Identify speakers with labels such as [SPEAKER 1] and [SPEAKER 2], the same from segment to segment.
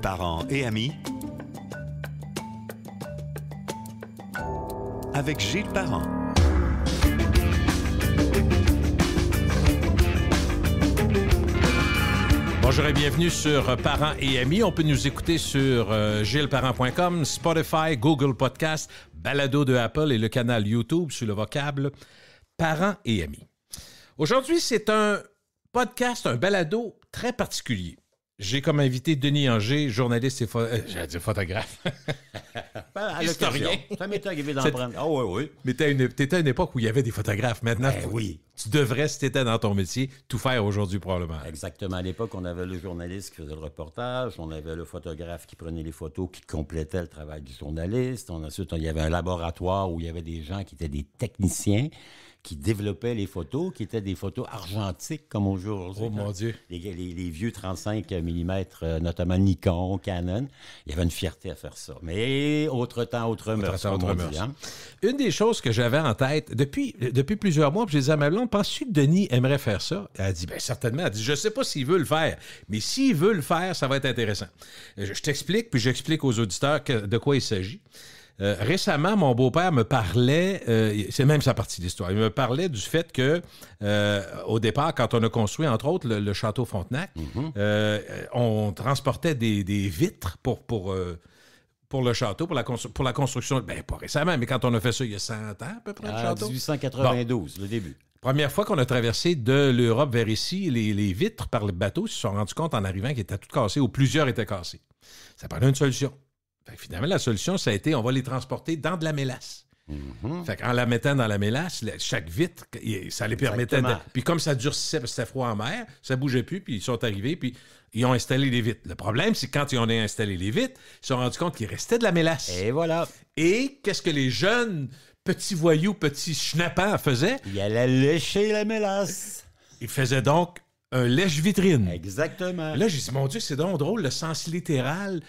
[SPEAKER 1] Parents et amis, avec Gilles Parent.
[SPEAKER 2] Bonjour et bienvenue sur Parents et amis. On peut nous écouter sur gilesparent.com, Spotify, Google Podcast, Balado de Apple et le canal YouTube sur le vocable Parents et amis. Aujourd'hui, c'est un podcast, un balado très particulier. J'ai comme invité Denis Anger, journaliste et j'allais dire photographe.
[SPEAKER 3] Historien. Ça m'est arrivé d'en prendre. Ah oui, oui.
[SPEAKER 2] Mais t'étais à une époque où il y avait des photographes. Maintenant,
[SPEAKER 3] oui.
[SPEAKER 2] Tu devrais, si t'étais dans ton métier, tout faire aujourd'hui probablement.
[SPEAKER 3] Exactement. À l'époque, on avait le journaliste qui faisait le reportage, on avait le photographe qui prenait les photos, qui complétait le travail du journaliste. Ensuite, il y avait un laboratoire où il y avait des gens qui étaient des techniciens qui développaient les photos, qui étaient des photos argentiques comme aujourd'hui.
[SPEAKER 2] Oh mon Dieu!
[SPEAKER 3] Les vieux 35 mm, notamment Nikon, Canon. Il y avait une fierté à faire ça. Mais autre temps, autre mœurs, comme on dit, hein?
[SPEAKER 2] Une des choses que j'avais en tête depuis plusieurs mois, puis je disais à ma blonde, penses-tu que Denis aimerait faire ça? Elle a dit, bien certainement. Elle a dit, je sais pas s'il veut le faire, mais s'il veut le faire, ça va être intéressant. Je t'explique, puis j'explique aux auditeurs de quoi il s'agit. Récemment, mon beau-père me parlait, c'est même sa partie de l'histoire, il me parlait du fait que, au départ, quand on a construit, entre autres, le château Frontenac, on transportait des vitres pour le château, pour la construction, bien pas récemment, mais quand on a fait ça il y a 100 ans à peu près, le château.
[SPEAKER 3] 1892, le début.
[SPEAKER 2] Première fois qu'on a traversé de l'Europe vers ici, les vitres par le bateau se sont rendus compte en arrivant qu'ils étaient toutes cassées ou plusieurs étaient cassées. Ça prenait une solution. Finalement, la solution, ça a été, on va les transporter dans de la mélasse. Fait qu'en la mettant dans la mélasse, chaque vitre, ça les permettait de... Puis comme ça durcissait, parce que c'était froid en mer, ça bougeait plus, puis ils sont arrivés, puis ils ont installé les vitres. Le problème, c'est que quand ils ont installé les vitres, ils se sont rendus compte qu'il restait de la mélasse.
[SPEAKER 3] Et voilà.
[SPEAKER 2] Et qu'est-ce que les jeunes petits voyous, petits schnappants faisaient?
[SPEAKER 3] Ils allaient lécher la mélasse.
[SPEAKER 2] Ils faisaient donc un lèche-vitrine.
[SPEAKER 3] Exactement.
[SPEAKER 2] Là, j'ai dit, mon Dieu, c'est donc drôle, le sens littéral...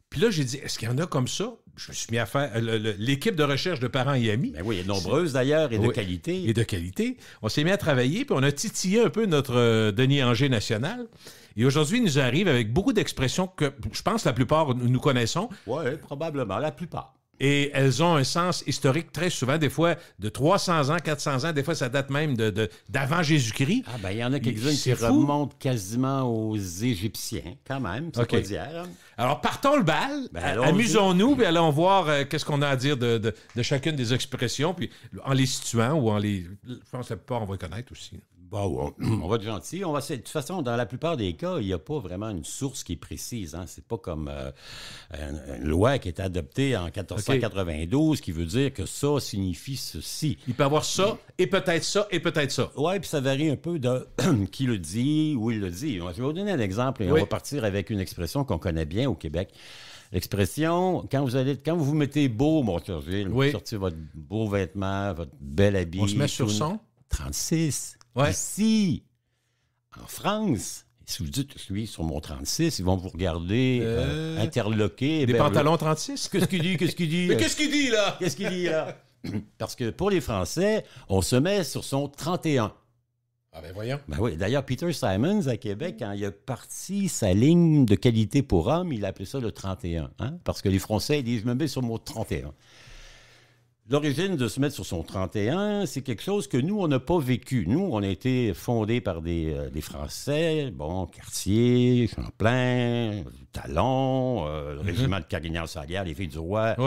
[SPEAKER 2] Puis là, j'ai dit, est-ce qu'il y en a comme ça? Je me suis mis à faire l'équipe de recherche de parents et amis.
[SPEAKER 3] Ben oui, il y a nombreuses d'ailleurs, et de qualité.
[SPEAKER 2] Et de qualité. On s'est mis à travailler, puis on a titillé un peu notre Denis Anger national. Et aujourd'hui, il nous arrive avec beaucoup d'expressions que je pense la plupart nous connaissons.
[SPEAKER 3] Oui, probablement, la plupart.
[SPEAKER 2] Et elles ont un sens historique très souvent, des fois de 300 ans, 400 ans, des fois ça date même d'avant Jésus-Christ.
[SPEAKER 3] Ah ben il y en a quelques-unes qui remontent quasiment aux Égyptiens, quand même, c'est pas d'hier. Hein?
[SPEAKER 2] Alors partons le bal, amusons-nous, puis allons voir qu'est-ce qu'on a à dire de chacune des expressions, puis en les situant ou je pense que la plupart on va les connaître aussi.
[SPEAKER 3] Bon, on va être gentil. De toute façon, dans la plupart des cas, il n'y a pas vraiment une source qui est précise. Hein? C'est pas comme une loi qui est adoptée en 1492 qui veut dire que ça signifie ceci.
[SPEAKER 2] Il peut y avoir ça, et peut-être ça, et peut-être ça.
[SPEAKER 3] Oui, puis ça varie un peu de qui le dit, où il le dit. Je vais vous donner un exemple et on va partir avec une expression qu'on connaît bien au Québec. L'expression, quand vous vous mettez beau, mon cher Gilles, vous sortez votre beau vêtement, votre bel habit.
[SPEAKER 2] On se met sur son?
[SPEAKER 3] 36.
[SPEAKER 2] Ouais.
[SPEAKER 3] Ici, en France, si vous dites, je suis sur mon 36, ils vont vous regarder interloqué.
[SPEAKER 2] Des pantalons 36?
[SPEAKER 3] Qu'est-ce qu'il dit?
[SPEAKER 2] Mais qu'est-ce qu'il dit, là?
[SPEAKER 3] Qu'est-ce qu'il dit, là? Parce que pour les Français, on se met sur son 31.
[SPEAKER 2] Ah ben voyons.
[SPEAKER 3] Ben oui, d'ailleurs, Peter Simons, à Québec, quand il a parti sa ligne de qualité pour hommes, il appelait ça le 31. Hein? Parce que les Français, ils disent, je me mets sur mon 31. L'origine de se mettre sur son 31, c'est quelque chose que nous, on n'a pas vécu. Nous, on a été fondés par des Français, Cartier, Champlain, Talon, le régiment de Carignan-Salguières, les Filles du Roi,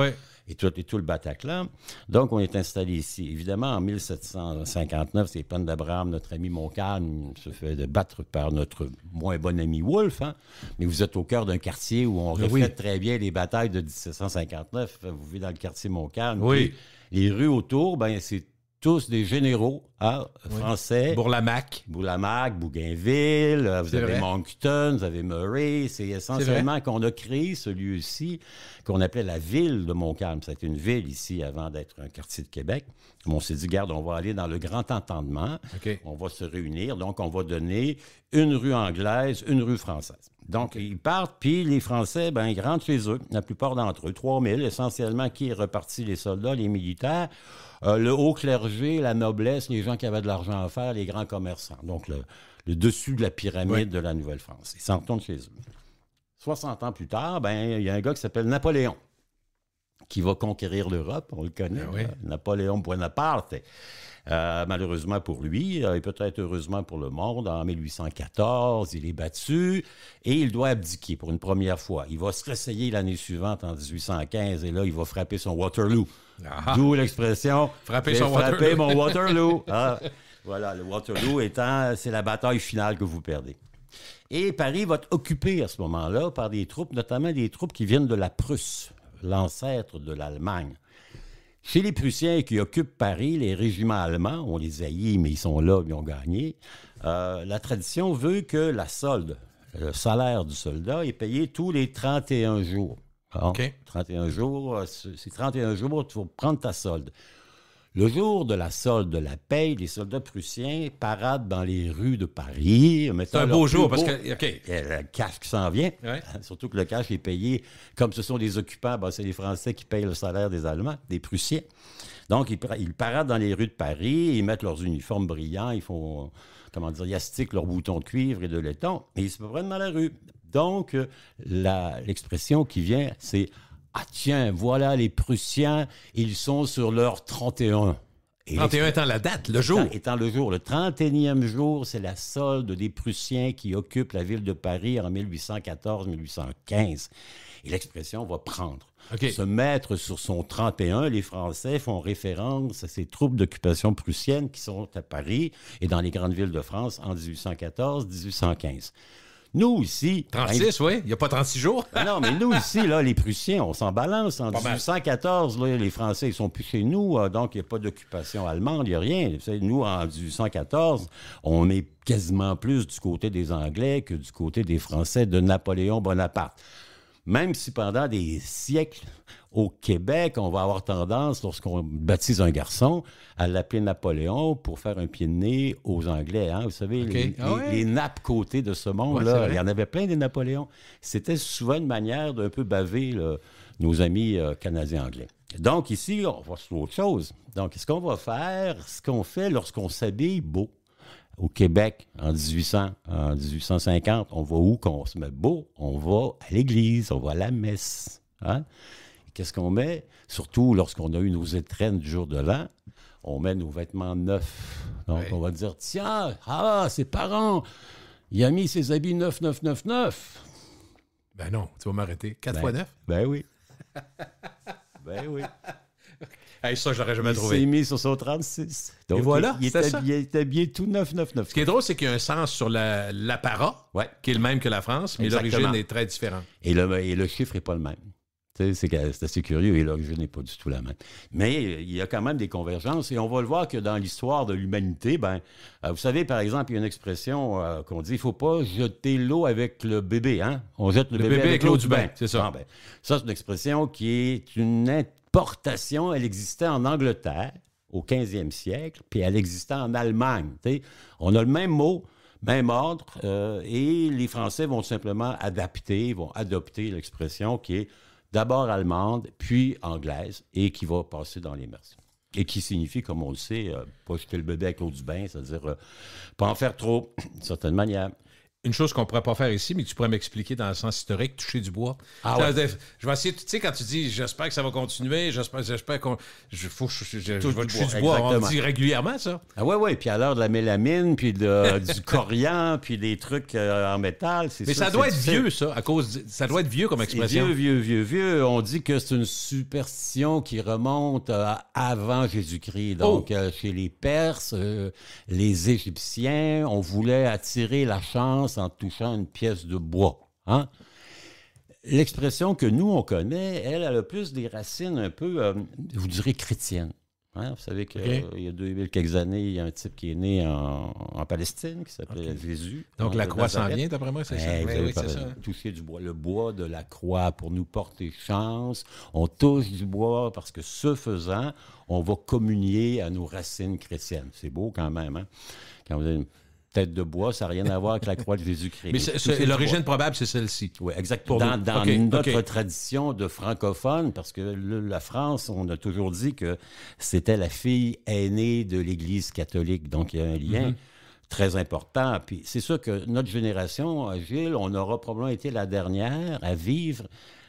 [SPEAKER 3] et tout le Bataclan. Donc, on est installé ici. Évidemment, en 1759, c'est Penn d'Abraham, notre ami Montcalm, se fait battre par notre moins bon ami Wolfe. Hein? Mais vous êtes au cœur d'un quartier où on reflète très bien les batailles de 1759. Vous vivez dans le quartier Montcalm.
[SPEAKER 2] Oui.
[SPEAKER 3] Les rues autour, c'est tous des généraux français.
[SPEAKER 2] Bourlamaque,
[SPEAKER 3] Bougainville, vous avez Moncton, vous avez Murray. C'est essentiellement qu'on a créé ce lieu-ci qu'on appelait la ville de Montcalm. C'était une ville ici avant d'être un quartier de Québec. On s'est dit, regarde, on va aller dans le grand entendement. On va se réunir. Donc, on va donner une rue anglaise, une rue française. Donc, ils partent, puis les Français, ils rentrent chez eux, la plupart d'entre eux, 3000, essentiellement, qui est reparti, les soldats, les militaires, le haut clergé, la noblesse, les gens qui avaient de l'argent à faire, les grands commerçants. Donc, le dessus de la pyramide de la Nouvelle-France. Ils s'en retournent chez eux. 60 ans plus tard, ben, il y a un gars qui s'appelle Napoléon, qui va conquérir l'Europe, on le connaît,
[SPEAKER 2] Ah oui.
[SPEAKER 3] Napoléon Bonaparte. Malheureusement pour lui, et peut-être heureusement pour le monde, en 1814, il est battu et il doit abdiquer pour une première fois. Il va se réessayer l'année suivante, en 1815, et là, il va frapper son Waterloo.
[SPEAKER 2] Ah.
[SPEAKER 3] D'où l'expression «
[SPEAKER 2] Frapper
[SPEAKER 3] j'ai
[SPEAKER 2] son
[SPEAKER 3] frappé
[SPEAKER 2] Waterloo.
[SPEAKER 3] mon Waterloo ». Ah, voilà, le Waterloo étant, c'est la bataille finale que vous perdez. Et Paris va être occupé à ce moment-là par des troupes, notamment des troupes qui viennent de la Prusse, l'ancêtre de l'Allemagne. Chez les Prussiens qui occupent Paris, les régiments allemands, on les haït, mais ils sont là, ils ont gagné. La tradition veut que la solde, le salaire du soldat, est payé tous les 31 jours. Bon,
[SPEAKER 2] OK.
[SPEAKER 3] 31 jours, c'est 31 jours pour prendre ta solde. Le jour de la solde de la paye, les soldats prussiens paradent dans les rues de Paris.
[SPEAKER 2] C'est un beau jour parce que. OK.
[SPEAKER 3] Il y a le cash qui s'en vient.
[SPEAKER 2] Ouais.
[SPEAKER 3] Surtout que le cash est payé, comme ce sont des occupants, ben, c'est les Français qui payent le salaire des Allemands, des Prussiens. Donc, ils paradent dans les rues de Paris, ils mettent leurs uniformes brillants, ils font, comment dire, ils astiquent leurs boutons de cuivre et de laiton, et ils se promènent dans la rue. Donc, l'expression qui vient, c'est « Ah tiens, voilà les Prussiens, ils sont sur leur 31 ». Et
[SPEAKER 2] 31 étant la date, le jour.
[SPEAKER 3] Étant le jour. Le 31e jour, c'est la solde des Prussiens qui occupent la ville de Paris en 1814-1815. Et l'expression va prendre.
[SPEAKER 2] OK.
[SPEAKER 3] Se mettre sur son 31, les Français font référence à ces troupes d'occupation prussiennes qui sont à Paris et dans les grandes villes de France en 1814-1815. Nous, ici...
[SPEAKER 2] 36, oui. Il n'y a pas 36 jours.
[SPEAKER 3] Non, mais nous, ici, là, les Prussiens, on s'en balance. En
[SPEAKER 2] Pas mal.
[SPEAKER 3] 1814, là, les Français, ils sont plus chez nous, donc il n'y a pas d'occupation allemande, il n'y a rien. Vous savez, nous, en 1814, on est quasiment plus du côté des Anglais que du côté des Français de Napoléon Bonaparte. Même si pendant des siècles, au Québec, on va avoir tendance, lorsqu'on baptise un garçon, à l'appeler Napoléon pour faire un pied de nez aux Anglais. Hein? Vous savez,
[SPEAKER 2] OK. Ah ouais.
[SPEAKER 3] les nappes côtés de ce
[SPEAKER 2] Ouais, c'est
[SPEAKER 3] monde-là,
[SPEAKER 2] vrai.
[SPEAKER 3] il y en avait plein des Napoléons. C'était souvent une manière d'un peu baver là, nos amis canadiens-anglais. Donc ici, on va sur autre chose. Donc, ce qu'on va faire, ce qu'on fait lorsqu'on s'habille beau, au Québec, en 1850, on va où qu'on se met beau? On va à l'église, on va à la messe. Hein? Qu'est-ce qu'on met? Surtout lorsqu'on a eu nos étrennes du jour de l'an, on met nos vêtements neufs. Donc,
[SPEAKER 2] Ouais.
[SPEAKER 3] on va dire, tiens, ses parents, il a mis ses habits neufs, neufs, neufs, neufs.
[SPEAKER 2] Ben non, tu vas m'arrêter. 4 fois 9?
[SPEAKER 3] Ben oui. Ben oui.
[SPEAKER 2] Hey, ça, je l'aurais jamais
[SPEAKER 3] Il s'est
[SPEAKER 2] trouvé.
[SPEAKER 3] mis sur son 36. Donc,
[SPEAKER 2] Et voilà,
[SPEAKER 3] il
[SPEAKER 2] c'était
[SPEAKER 3] était
[SPEAKER 2] ça.
[SPEAKER 3] habillé, il était habillé tout neuf, neuf, neuf.
[SPEAKER 2] Ce qui est drôle, c'est qu'il y a un sens sur l'apparat,
[SPEAKER 3] Ouais.
[SPEAKER 2] qui est le même que la France, mais
[SPEAKER 3] Exactement.
[SPEAKER 2] l'origine est très différente.
[SPEAKER 3] Et le chiffre n'est pas le même. Tu sais, c'est assez curieux et l'origine n'est pas du tout la même. Mais il y a quand même des convergences et on va le voir que dans l'histoire de l'humanité, vous savez, par exemple, il y a une expression qu'on dit, il ne faut pas jeter l'eau avec le bébé. Hein? On jette le bébé avec l'eau du bain.
[SPEAKER 2] c'est ça.
[SPEAKER 3] Bon, ça, c'est une expression qui est une importation. Elle existait en Angleterre au 15e siècle, puis elle existait en Allemagne. Tu sais. On a le même mot, même ordre, et les Français vont simplement adopter l'expression qui est d'abord allemande, puis anglaise, et qui va passer dans les mœurs. Et qui signifie, comme on le sait, pas jeter le bébé avec l'eau du bain, c'est-à-dire pas en faire trop, d'une certaine manière.
[SPEAKER 2] Une chose qu'on ne pourrait pas faire ici, mais que tu pourrais m'expliquer dans le sens historique, toucher du bois.
[SPEAKER 3] Ah ouais.
[SPEAKER 2] Je vais essayer, tu sais, quand tu dis « j'espère que ça va continuer, j'espère qu'on... je vais toucher du bois », on
[SPEAKER 3] exactement.
[SPEAKER 2] dit régulièrement ça.
[SPEAKER 3] Ah ouais, puis à l'heure de la mélamine, puis du coriandre, puis des trucs en métal, c'est
[SPEAKER 2] Mais
[SPEAKER 3] ça.
[SPEAKER 2] ça doit être vieux, ça, ça doit être vieux comme
[SPEAKER 3] C'est
[SPEAKER 2] expression.
[SPEAKER 3] vieux. On dit que c'est une superstition qui remonte avant Jésus-Christ. Donc, chez les Perses, les Égyptiens, on voulait attirer la chance en touchant une pièce de bois. Hein? L'expression que nous, on connaît, elle a le plus des racines un peu, je vous dirais, chrétiennes. Hein? Vous savez qu'il y a 2000 quelques années, il y a un type qui est né en Palestine qui s'appelait Jésus.
[SPEAKER 2] Donc,
[SPEAKER 3] hein,
[SPEAKER 2] la
[SPEAKER 3] de
[SPEAKER 2] croix s'en
[SPEAKER 3] Nazareth.
[SPEAKER 2] vient, d'après moi, c'est ça?
[SPEAKER 3] Vous avez
[SPEAKER 2] c'est ça.
[SPEAKER 3] touché du bois. Le bois de la croix pour nous porter chance. On touche du bois parce que ce faisant, on va communier à nos racines chrétiennes. C'est beau quand même. Hein? Quand vous avez une tête de bois, ça n'a rien à voir avec la croix de Jésus-Christ.
[SPEAKER 2] Mais
[SPEAKER 3] Toucher du
[SPEAKER 2] l'origine
[SPEAKER 3] bois.
[SPEAKER 2] probable, c'est celle-ci.
[SPEAKER 3] Oui, exactement.
[SPEAKER 2] Pour nous.
[SPEAKER 3] Dans
[SPEAKER 2] OK,
[SPEAKER 3] notre
[SPEAKER 2] OK.
[SPEAKER 3] tradition de francophone, parce que la France, on a toujours dit que c'était la fille aînée de l'Église catholique. Donc, il y a un lien très important. Puis c'est sûr que notre génération, Gilles, on aura probablement été la dernière à vivre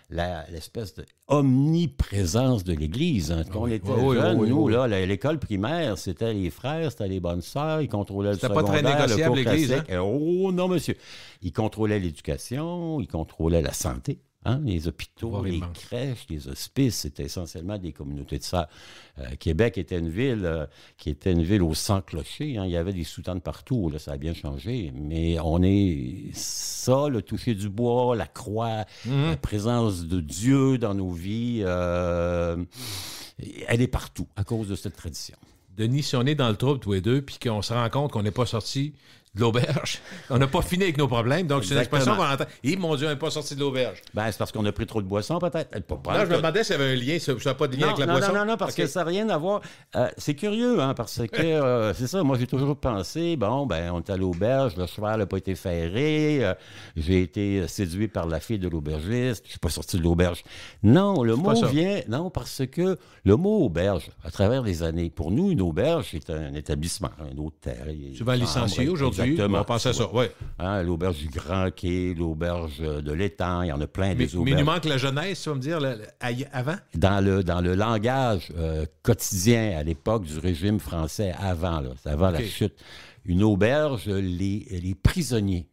[SPEAKER 3] l'espèce d'omniprésence de l'Église. Hein. Quand on était jeunes, nous, là, l'école primaire, c'était les frères, c'était les bonnes sœurs, ils contrôlaient le secondaire.
[SPEAKER 2] C'était pas très négociable, l'Église. Hein?
[SPEAKER 3] Oh non, monsieur. Ils contrôlaient l'éducation, ils contrôlaient la santé. Hein, les hôpitaux, les crèches, les hospices, c'était essentiellement des communautés de sœurs. Québec était une ville qui était une ville au sans clocher. Hein, il y avait des soutanes partout. Là, ça a bien changé. Mais on est ça, le toucher du bois, la croix, la présence de Dieu dans nos vies, elle est partout à cause de cette tradition.
[SPEAKER 2] Denis, si on est dans le trouble tous les deux, puis qu'on se rend compte qu'on n'est pas sorti de l'auberge, on n'a pas fini avec nos problèmes, donc c'est une expression qu'on entend. Et mon Dieu, on n'est pas sorti de l'auberge.
[SPEAKER 3] Ben, c'est parce qu'on a pris trop de boissons, peut-être.
[SPEAKER 2] Là, je me demandais s'il y avait un lien, ça n'a pas de lien avec la boisson.
[SPEAKER 3] Non, parce que ça n'a rien à voir. C'est curieux, hein, parce que c'est ça, moi j'ai toujours pensé, bon, ben, on est à l'auberge, le cheval n'a pas été ferré, j'ai été séduit par la fille de l'aubergiste, je ne suis pas sorti de l'auberge. Non, le mot vient, non, parce que le mot auberge, à travers les années, pour nous, une auberge, c'est un établissement, un hôtel.
[SPEAKER 2] Souvent licencié aujourd'hui.
[SPEAKER 3] Exactement.
[SPEAKER 2] On pense à ça, oui.
[SPEAKER 3] Hein, l'auberge du Grand Quai, l'auberge de l'Étang, il y en a plein des auberges.
[SPEAKER 2] Mais il nous manque la jeunesse, tu vas me dire, avant?
[SPEAKER 3] Dans le langage quotidien à l'époque du régime français, avant la chute, une auberge, les prisonniers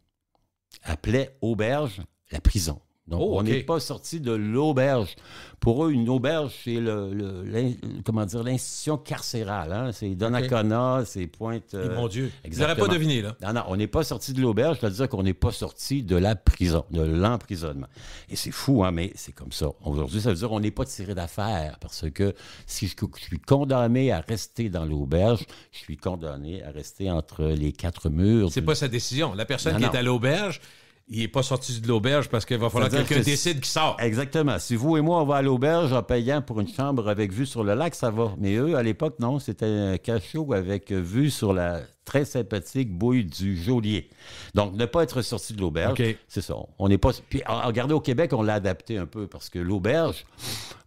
[SPEAKER 3] appelaient auberge la prison. Donc, on n'est pas sorti de l'auberge. Pour eux, une auberge, c'est l'institution carcérale. Hein? C'est Donnacona, c'est Pointe...
[SPEAKER 2] mon Dieu, je n'aurais pas deviné, là.
[SPEAKER 3] Non, on n'est pas sorti de l'auberge, c'est-à-dire qu'on n'est pas sorti de la prison, de l'emprisonnement. Et c'est fou, hein, mais c'est comme ça. Aujourd'hui, ça veut dire qu'on n'est pas tiré d'affaire, parce que si je suis condamné à rester dans l'auberge, je suis condamné à rester entre les quatre murs.
[SPEAKER 2] C'est pas sa décision. La personne qui est à l'auberge... Il n'est pas sorti de l'auberge parce qu'il va falloir que quelqu'un décide qu'il sort.
[SPEAKER 3] Exactement. Si vous et moi, on va à l'auberge en payant pour une chambre avec vue sur le lac, ça va. Mais eux, à l'époque, non. C'était un cachot avec vue sur la très sympathique bouille du Geôlier. Donc, ne pas être sorti de l'auberge, c'est ça. On n'est pas... Puis, regardez, au Québec, on l'a adapté un peu parce que l'auberge,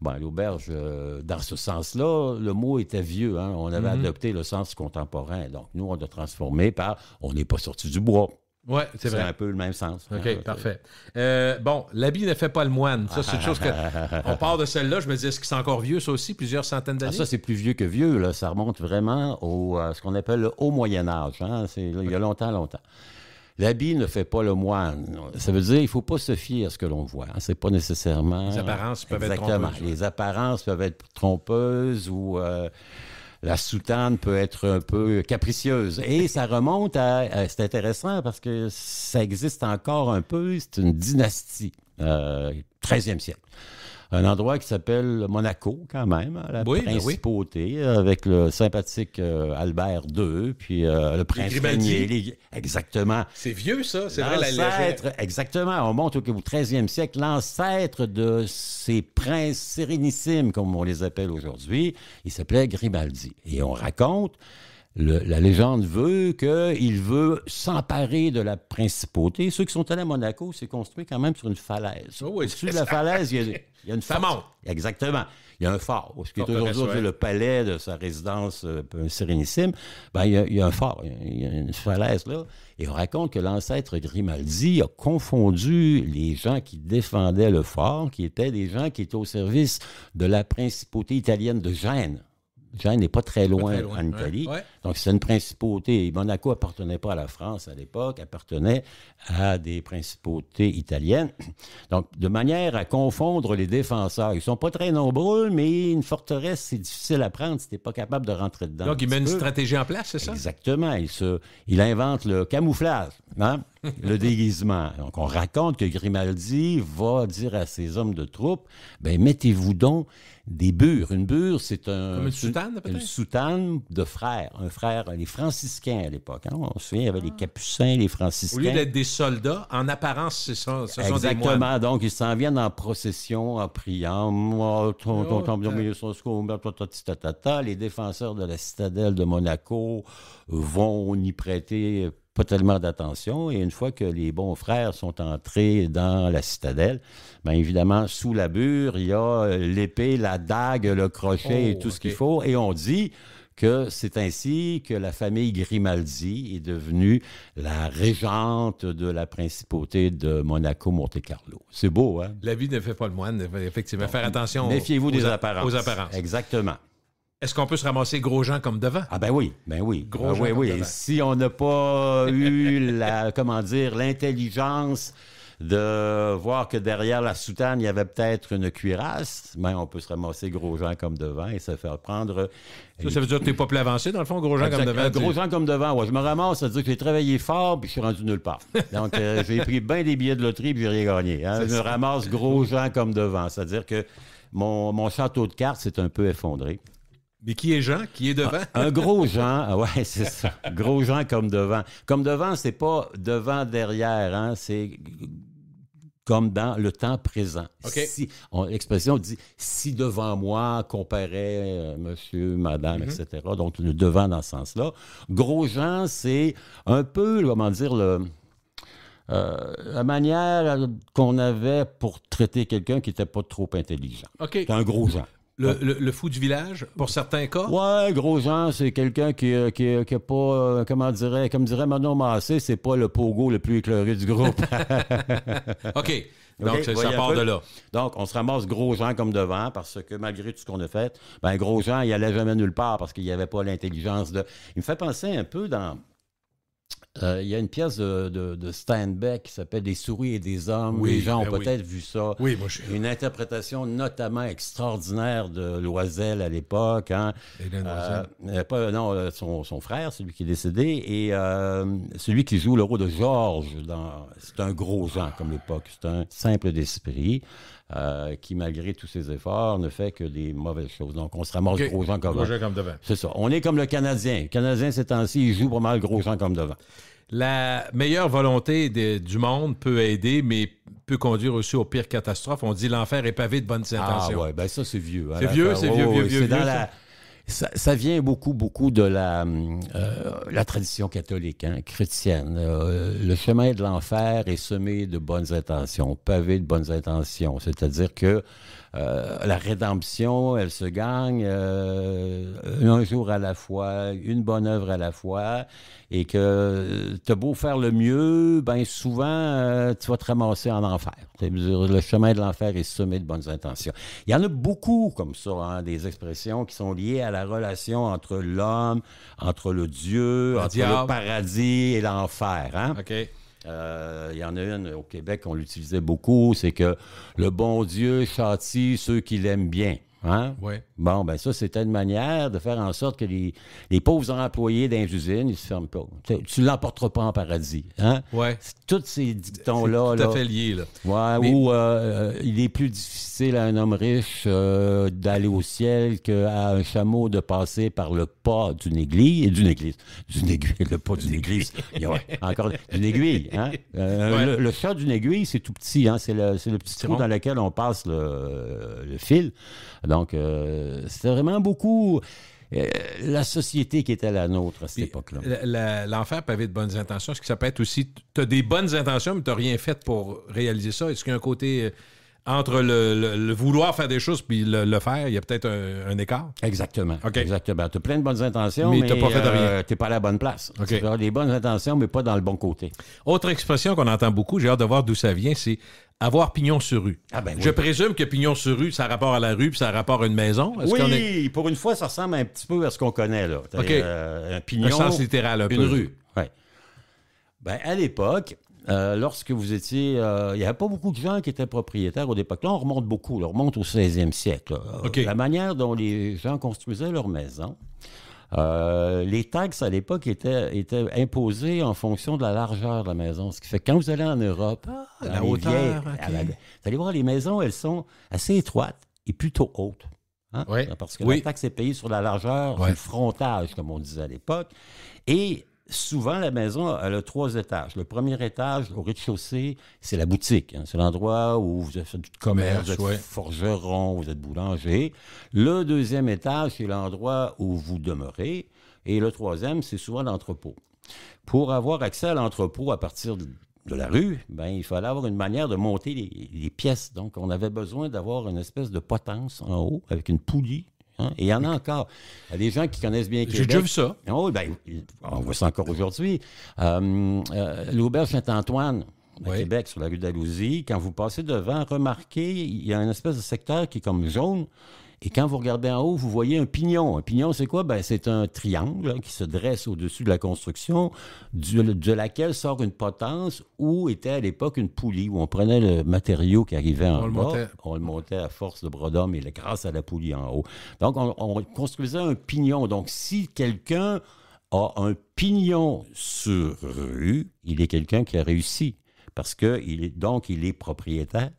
[SPEAKER 3] dans ce sens-là, le mot était vieux. Hein? On avait adopté le sens contemporain. Donc, nous, on l'a transformé par « on n'est pas sorti du bois ».
[SPEAKER 2] Oui, c'est vrai.
[SPEAKER 3] C'est un peu le même sens.
[SPEAKER 2] OK, parfait. Bon, l'habit ne fait pas le moine. Ça, c'est une chose que... On part de celle-là, je me dis, est-ce que c'est encore vieux, ça aussi, plusieurs centaines d'années?
[SPEAKER 3] Ça, c'est plus vieux que vieux. Là. Ça remonte vraiment au ce qu'on appelle le haut Moyen-Âge. Hein? Il y a longtemps. L'habit ne fait pas le moine. Ça veut dire qu'il ne faut pas se fier à ce que l'on voit. Hein? C'est pas nécessairement...
[SPEAKER 2] Les apparences peuvent être trompeuses.
[SPEAKER 3] Les apparences peuvent être trompeuses ou... la soutane peut être un peu capricieuse. Et ça remonte à... c'est intéressant parce que ça existe encore un peu. C'est une dynastie, 13e siècle. Un endroit qui s'appelle Monaco, quand même, la principauté, avec le sympathique Albert II, puis le prince régnier. Exactement.
[SPEAKER 2] C'est vieux, ça. C'est vrai, la légende.
[SPEAKER 3] Exactement. On monte au 13e siècle. L'ancêtre de ces princes sérénissimes, comme on les appelle aujourd'hui, il s'appelait Grimaldi. Et on raconte... La légende veut qu'il veut s'emparer de la principauté. Ceux qui sont allés à Monaco, c'est construit quand même sur une falaise. Au-dessus de la falaise, il y a une
[SPEAKER 2] ça monte.
[SPEAKER 3] Exactement. Il y a un phare. Ce qui est aujourd'hui le palais de sa résidence sérénissime, il y a un phare. Il y a une falaise là. Et on raconte que l'ancêtre Grimaldi a confondu les gens qui défendaient le phare, qui étaient des gens qui étaient au service de la principauté italienne de Gênes. Gênes n'est pas très loin en Italie. Ouais. Donc, c'est une principauté. Monaco n'appartenait pas à la France à l'époque, appartenait à des principautés italiennes. Donc, de manière à confondre les défenseurs. Ils ne sont pas très nombreux, mais une forteresse, c'est difficile à prendre si tu n'es pas capable de rentrer dedans.
[SPEAKER 2] Donc, il met une stratégie en place, c'est ça?
[SPEAKER 3] Exactement. Il invente le camouflage, hein? Le déguisement. Donc, on raconte que Grimaldi va dire à ses hommes de troupe, mettez-vous donc des bures. Une bure, c'est
[SPEAKER 2] comme une soutane, peut-être?
[SPEAKER 3] Une soutane de frères. Un frère, les franciscains à l'époque. Hein? On se souvient, il y avait les capucins, les franciscains.
[SPEAKER 2] Au lieu d'être des soldats, en apparence, ce sont des moines.
[SPEAKER 3] Exactement. Donc, ils s'en viennent en procession, en priant. Les défenseurs de la citadelle de Monaco vont y prêter pas tellement d'attention. Et une fois que les bons frères sont entrés dans la citadelle, évidemment, sous la bure, il y a l'épée, la dague, le crochet et tout ce qu'il faut. Et on dit que c'est ainsi que la famille Grimaldi est devenue la régente de la principauté de Monaco-Monte Carlo. C'est beau, hein?
[SPEAKER 2] La vie ne fait pas le moine, effectivement. Faire attention
[SPEAKER 3] Méfiez-vous des apparences.
[SPEAKER 2] Aux apparences.
[SPEAKER 3] Exactement.
[SPEAKER 2] Est-ce qu'on peut se ramasser gros gens comme devant?
[SPEAKER 3] Ah ben oui.
[SPEAKER 2] Gros gens comme devant.
[SPEAKER 3] Si on n'a pas eu l'intelligence de voir que derrière la soutane, il y avait peut-être une cuirasse, ben on peut se ramasser gros gens comme devant et se faire prendre.
[SPEAKER 2] Ça veut dire que tu n'es pas plus avancé, dans le fond, gros gens comme devant?
[SPEAKER 3] Gros gens comme devant, ouais. Je me ramasse, ça veut dire que j'ai travaillé fort puis je suis rendu nulle part. Donc, j'ai pris bien des billets de loterie puis j'ai rien gagné. Hein. Je me ramasse gros gens comme devant. C'est-à-dire que mon château de cartes s'est un peu effondré.
[SPEAKER 2] Mais qui est Jean? Qui est devant?
[SPEAKER 3] Un gros Jean, ouais, c'est ça. Gros Jean comme devant. Comme devant, c'est pas devant, derrière, hein, c'est comme dans le temps présent.
[SPEAKER 2] Okay.
[SPEAKER 3] L'expression dit « si devant moi comparait monsieur, madame, etc. » Donc, le devant dans ce sens-là. Gros Jean, c'est un peu, comment dire, la manière qu'on avait pour traiter quelqu'un qui n'était pas trop intelligent.
[SPEAKER 2] Okay.
[SPEAKER 3] C'est un gros Jean.
[SPEAKER 2] Le fou du village, pour certains cas?
[SPEAKER 3] Ouais, gros Jean, c'est quelqu'un qui a pas, comme dirait Manon Massé, c'est pas le pogo le plus éclairé du groupe.
[SPEAKER 2] OK. Donc, ça part de là.
[SPEAKER 3] Donc, on se ramasse gros Jean comme devant parce que malgré tout ce qu'on a fait, ben gros Jean, il allait jamais nulle part parce qu'il n'y avait pas l'intelligence de... Il me fait penser un peu dans... il y a une pièce de Steinbeck qui s'appelle « Des souris et des hommes ».
[SPEAKER 2] Oui,
[SPEAKER 3] les gens ont peut-être vu ça.
[SPEAKER 2] Oui, moi,
[SPEAKER 3] Une interprétation notamment extraordinaire de Loisel à l'époque. Hein. Son frère, celui qui est décédé, et celui qui joue le rôle de Georges. C'est un gros Jean comme l'époque. C'est un simple d'esprit. Qui, malgré tous ses efforts, ne fait que des mauvaises choses. Donc, on se ramasse gros gens comme devant. C'est ça. On est comme le Canadien. Le Canadien, ces temps-ci, il joue pas mal gros gens comme devant.
[SPEAKER 2] La meilleure volonté du monde peut aider, mais peut conduire aussi aux pires catastrophes. On dit l'enfer est pavé de bonnes intentions.
[SPEAKER 3] Ah ouais, ben ça, c'est vieux. Hein,
[SPEAKER 2] c'est vieux.
[SPEAKER 3] Ça vient beaucoup de la tradition catholique, hein, chrétienne. Le chemin de l'enfer est semé de bonnes intentions, pavé de bonnes intentions. C'est-à-dire que la rédemption, elle se gagne un jour à la fois, une bonne œuvre à la fois, et que t'as beau faire le mieux, ben souvent, tu vas te ramasser en enfer. Le chemin de l'enfer est semé de bonnes intentions. Il y en a beaucoup comme ça, hein, des expressions qui sont liées à la relation entre l'homme, entre le Dieu, entre le paradis et l'enfer. Hein?
[SPEAKER 2] OK.
[SPEAKER 3] Il y en a une au Québec, on l'utilisait beaucoup, c'est que le bon Dieu châtie ceux qui l'aiment bien. Hein?
[SPEAKER 2] Ouais.
[SPEAKER 3] Bon, ben ça, c'était une manière de faire en sorte que les pauvres employés dans les usines, ils ne se ferment pas. Tu ne l'emporteras pas en paradis. Hein?
[SPEAKER 2] Ouais.
[SPEAKER 3] Tous ces dictons-là.
[SPEAKER 2] C'est tout à fait lié, là.
[SPEAKER 3] Ouais, mais... Où il est plus difficile à un homme riche d'aller au ciel qu'à un chameau de passer par le pas d'une aiguille. Le pas d'une église. Encore une aiguille. Hein? Le chat d'une aiguille, c'est tout petit. Hein? C'est le petit trou dans lequel on passe le fil. Donc, c'était vraiment beaucoup la société qui était la nôtre à cette époque-là.
[SPEAKER 2] L'enfer pavé de bonnes intentions, est-ce que ça peut être aussi... Tu as des bonnes intentions, mais tu n'as rien fait pour réaliser ça? Est-ce qu'il y a un côté... entre le vouloir faire des choses puis le faire, il y a peut-être un écart?
[SPEAKER 3] Exactement.
[SPEAKER 2] Okay.
[SPEAKER 3] Exactement. Tu as plein de bonnes intentions, mais tu n'as
[SPEAKER 2] pas fait de rien.
[SPEAKER 3] Tu n'es pas à la bonne place.
[SPEAKER 2] Okay.
[SPEAKER 3] Tu as des bonnes intentions, mais pas dans le bon côté.
[SPEAKER 2] Autre expression qu'on entend beaucoup, j'ai hâte de voir d'où ça vient, c'est avoir pignon sur rue.
[SPEAKER 3] Ah ben oui.
[SPEAKER 2] Je présume que pignon sur rue, ça a rapport à la rue puis ça a rapport à une maison.
[SPEAKER 3] Oui, pour une fois, ça ressemble un petit peu à ce qu'on connaît. Là.
[SPEAKER 2] Okay.
[SPEAKER 3] Un pignon,
[SPEAKER 2] un sens littéral un peu.
[SPEAKER 3] Une rue. Ouais. Ben, à l'époque... lorsque vous étiez... il n'y avait pas beaucoup de gens qui étaient propriétaires au départ. Là, on remonte beaucoup. On remonte au 16e siècle.
[SPEAKER 2] Okay.
[SPEAKER 3] La manière dont les gens construisaient leurs maisons, les taxes à l'époque étaient imposées en fonction de la largeur de la maison. Ce qui fait que quand vous allez en Europe,
[SPEAKER 2] la hauteur,
[SPEAKER 3] vous allez voir, les maisons, elles sont assez étroites et plutôt hautes. Hein?
[SPEAKER 2] Oui.
[SPEAKER 3] Parce que la taxe est payée sur la largeur du frontage, comme on disait à l'époque. Et... souvent, la maison, elle a 3 étages. Le premier étage, au rez-de-chaussée, c'est la boutique. Hein. C'est l'endroit où vous faites du commerce, vous êtes forgeron, vous êtes boulanger. Le deuxième étage, c'est l'endroit où vous demeurez. Et le troisième, c'est souvent l'entrepôt. Pour avoir accès à l'entrepôt à partir de la rue, ben, il fallait avoir une manière de monter les pièces. Donc, on avait besoin d'avoir une espèce de potence en haut avec une poulie Hein? Et il y en a encore. Il y a des gens qui connaissent bien Québec.
[SPEAKER 2] J'ai déjà vu ça.
[SPEAKER 3] Oh, ben, on voit ça encore aujourd'hui. L'auberge Saint-Antoine, à
[SPEAKER 2] Oui.
[SPEAKER 3] Québec, sur la rue d'Alousie, quand vous passez devant, remarquez, il y a une espèce de secteur qui est comme jaune. Et quand vous regardez en haut, vous voyez un pignon. Un pignon, c'est quoi? Ben, c'est un triangle qui se dresse au-dessus de la construction, de laquelle sort une potence où était à l'époque une poulie, où on prenait le matériau qui arrivait en bas, on le montait à force de bras d'homme et grâce à la poulie en haut. Donc, on construisait un pignon. Donc, si quelqu'un a un pignon sur rue, il est quelqu'un qui a réussi. Parce qu'il est propriétaire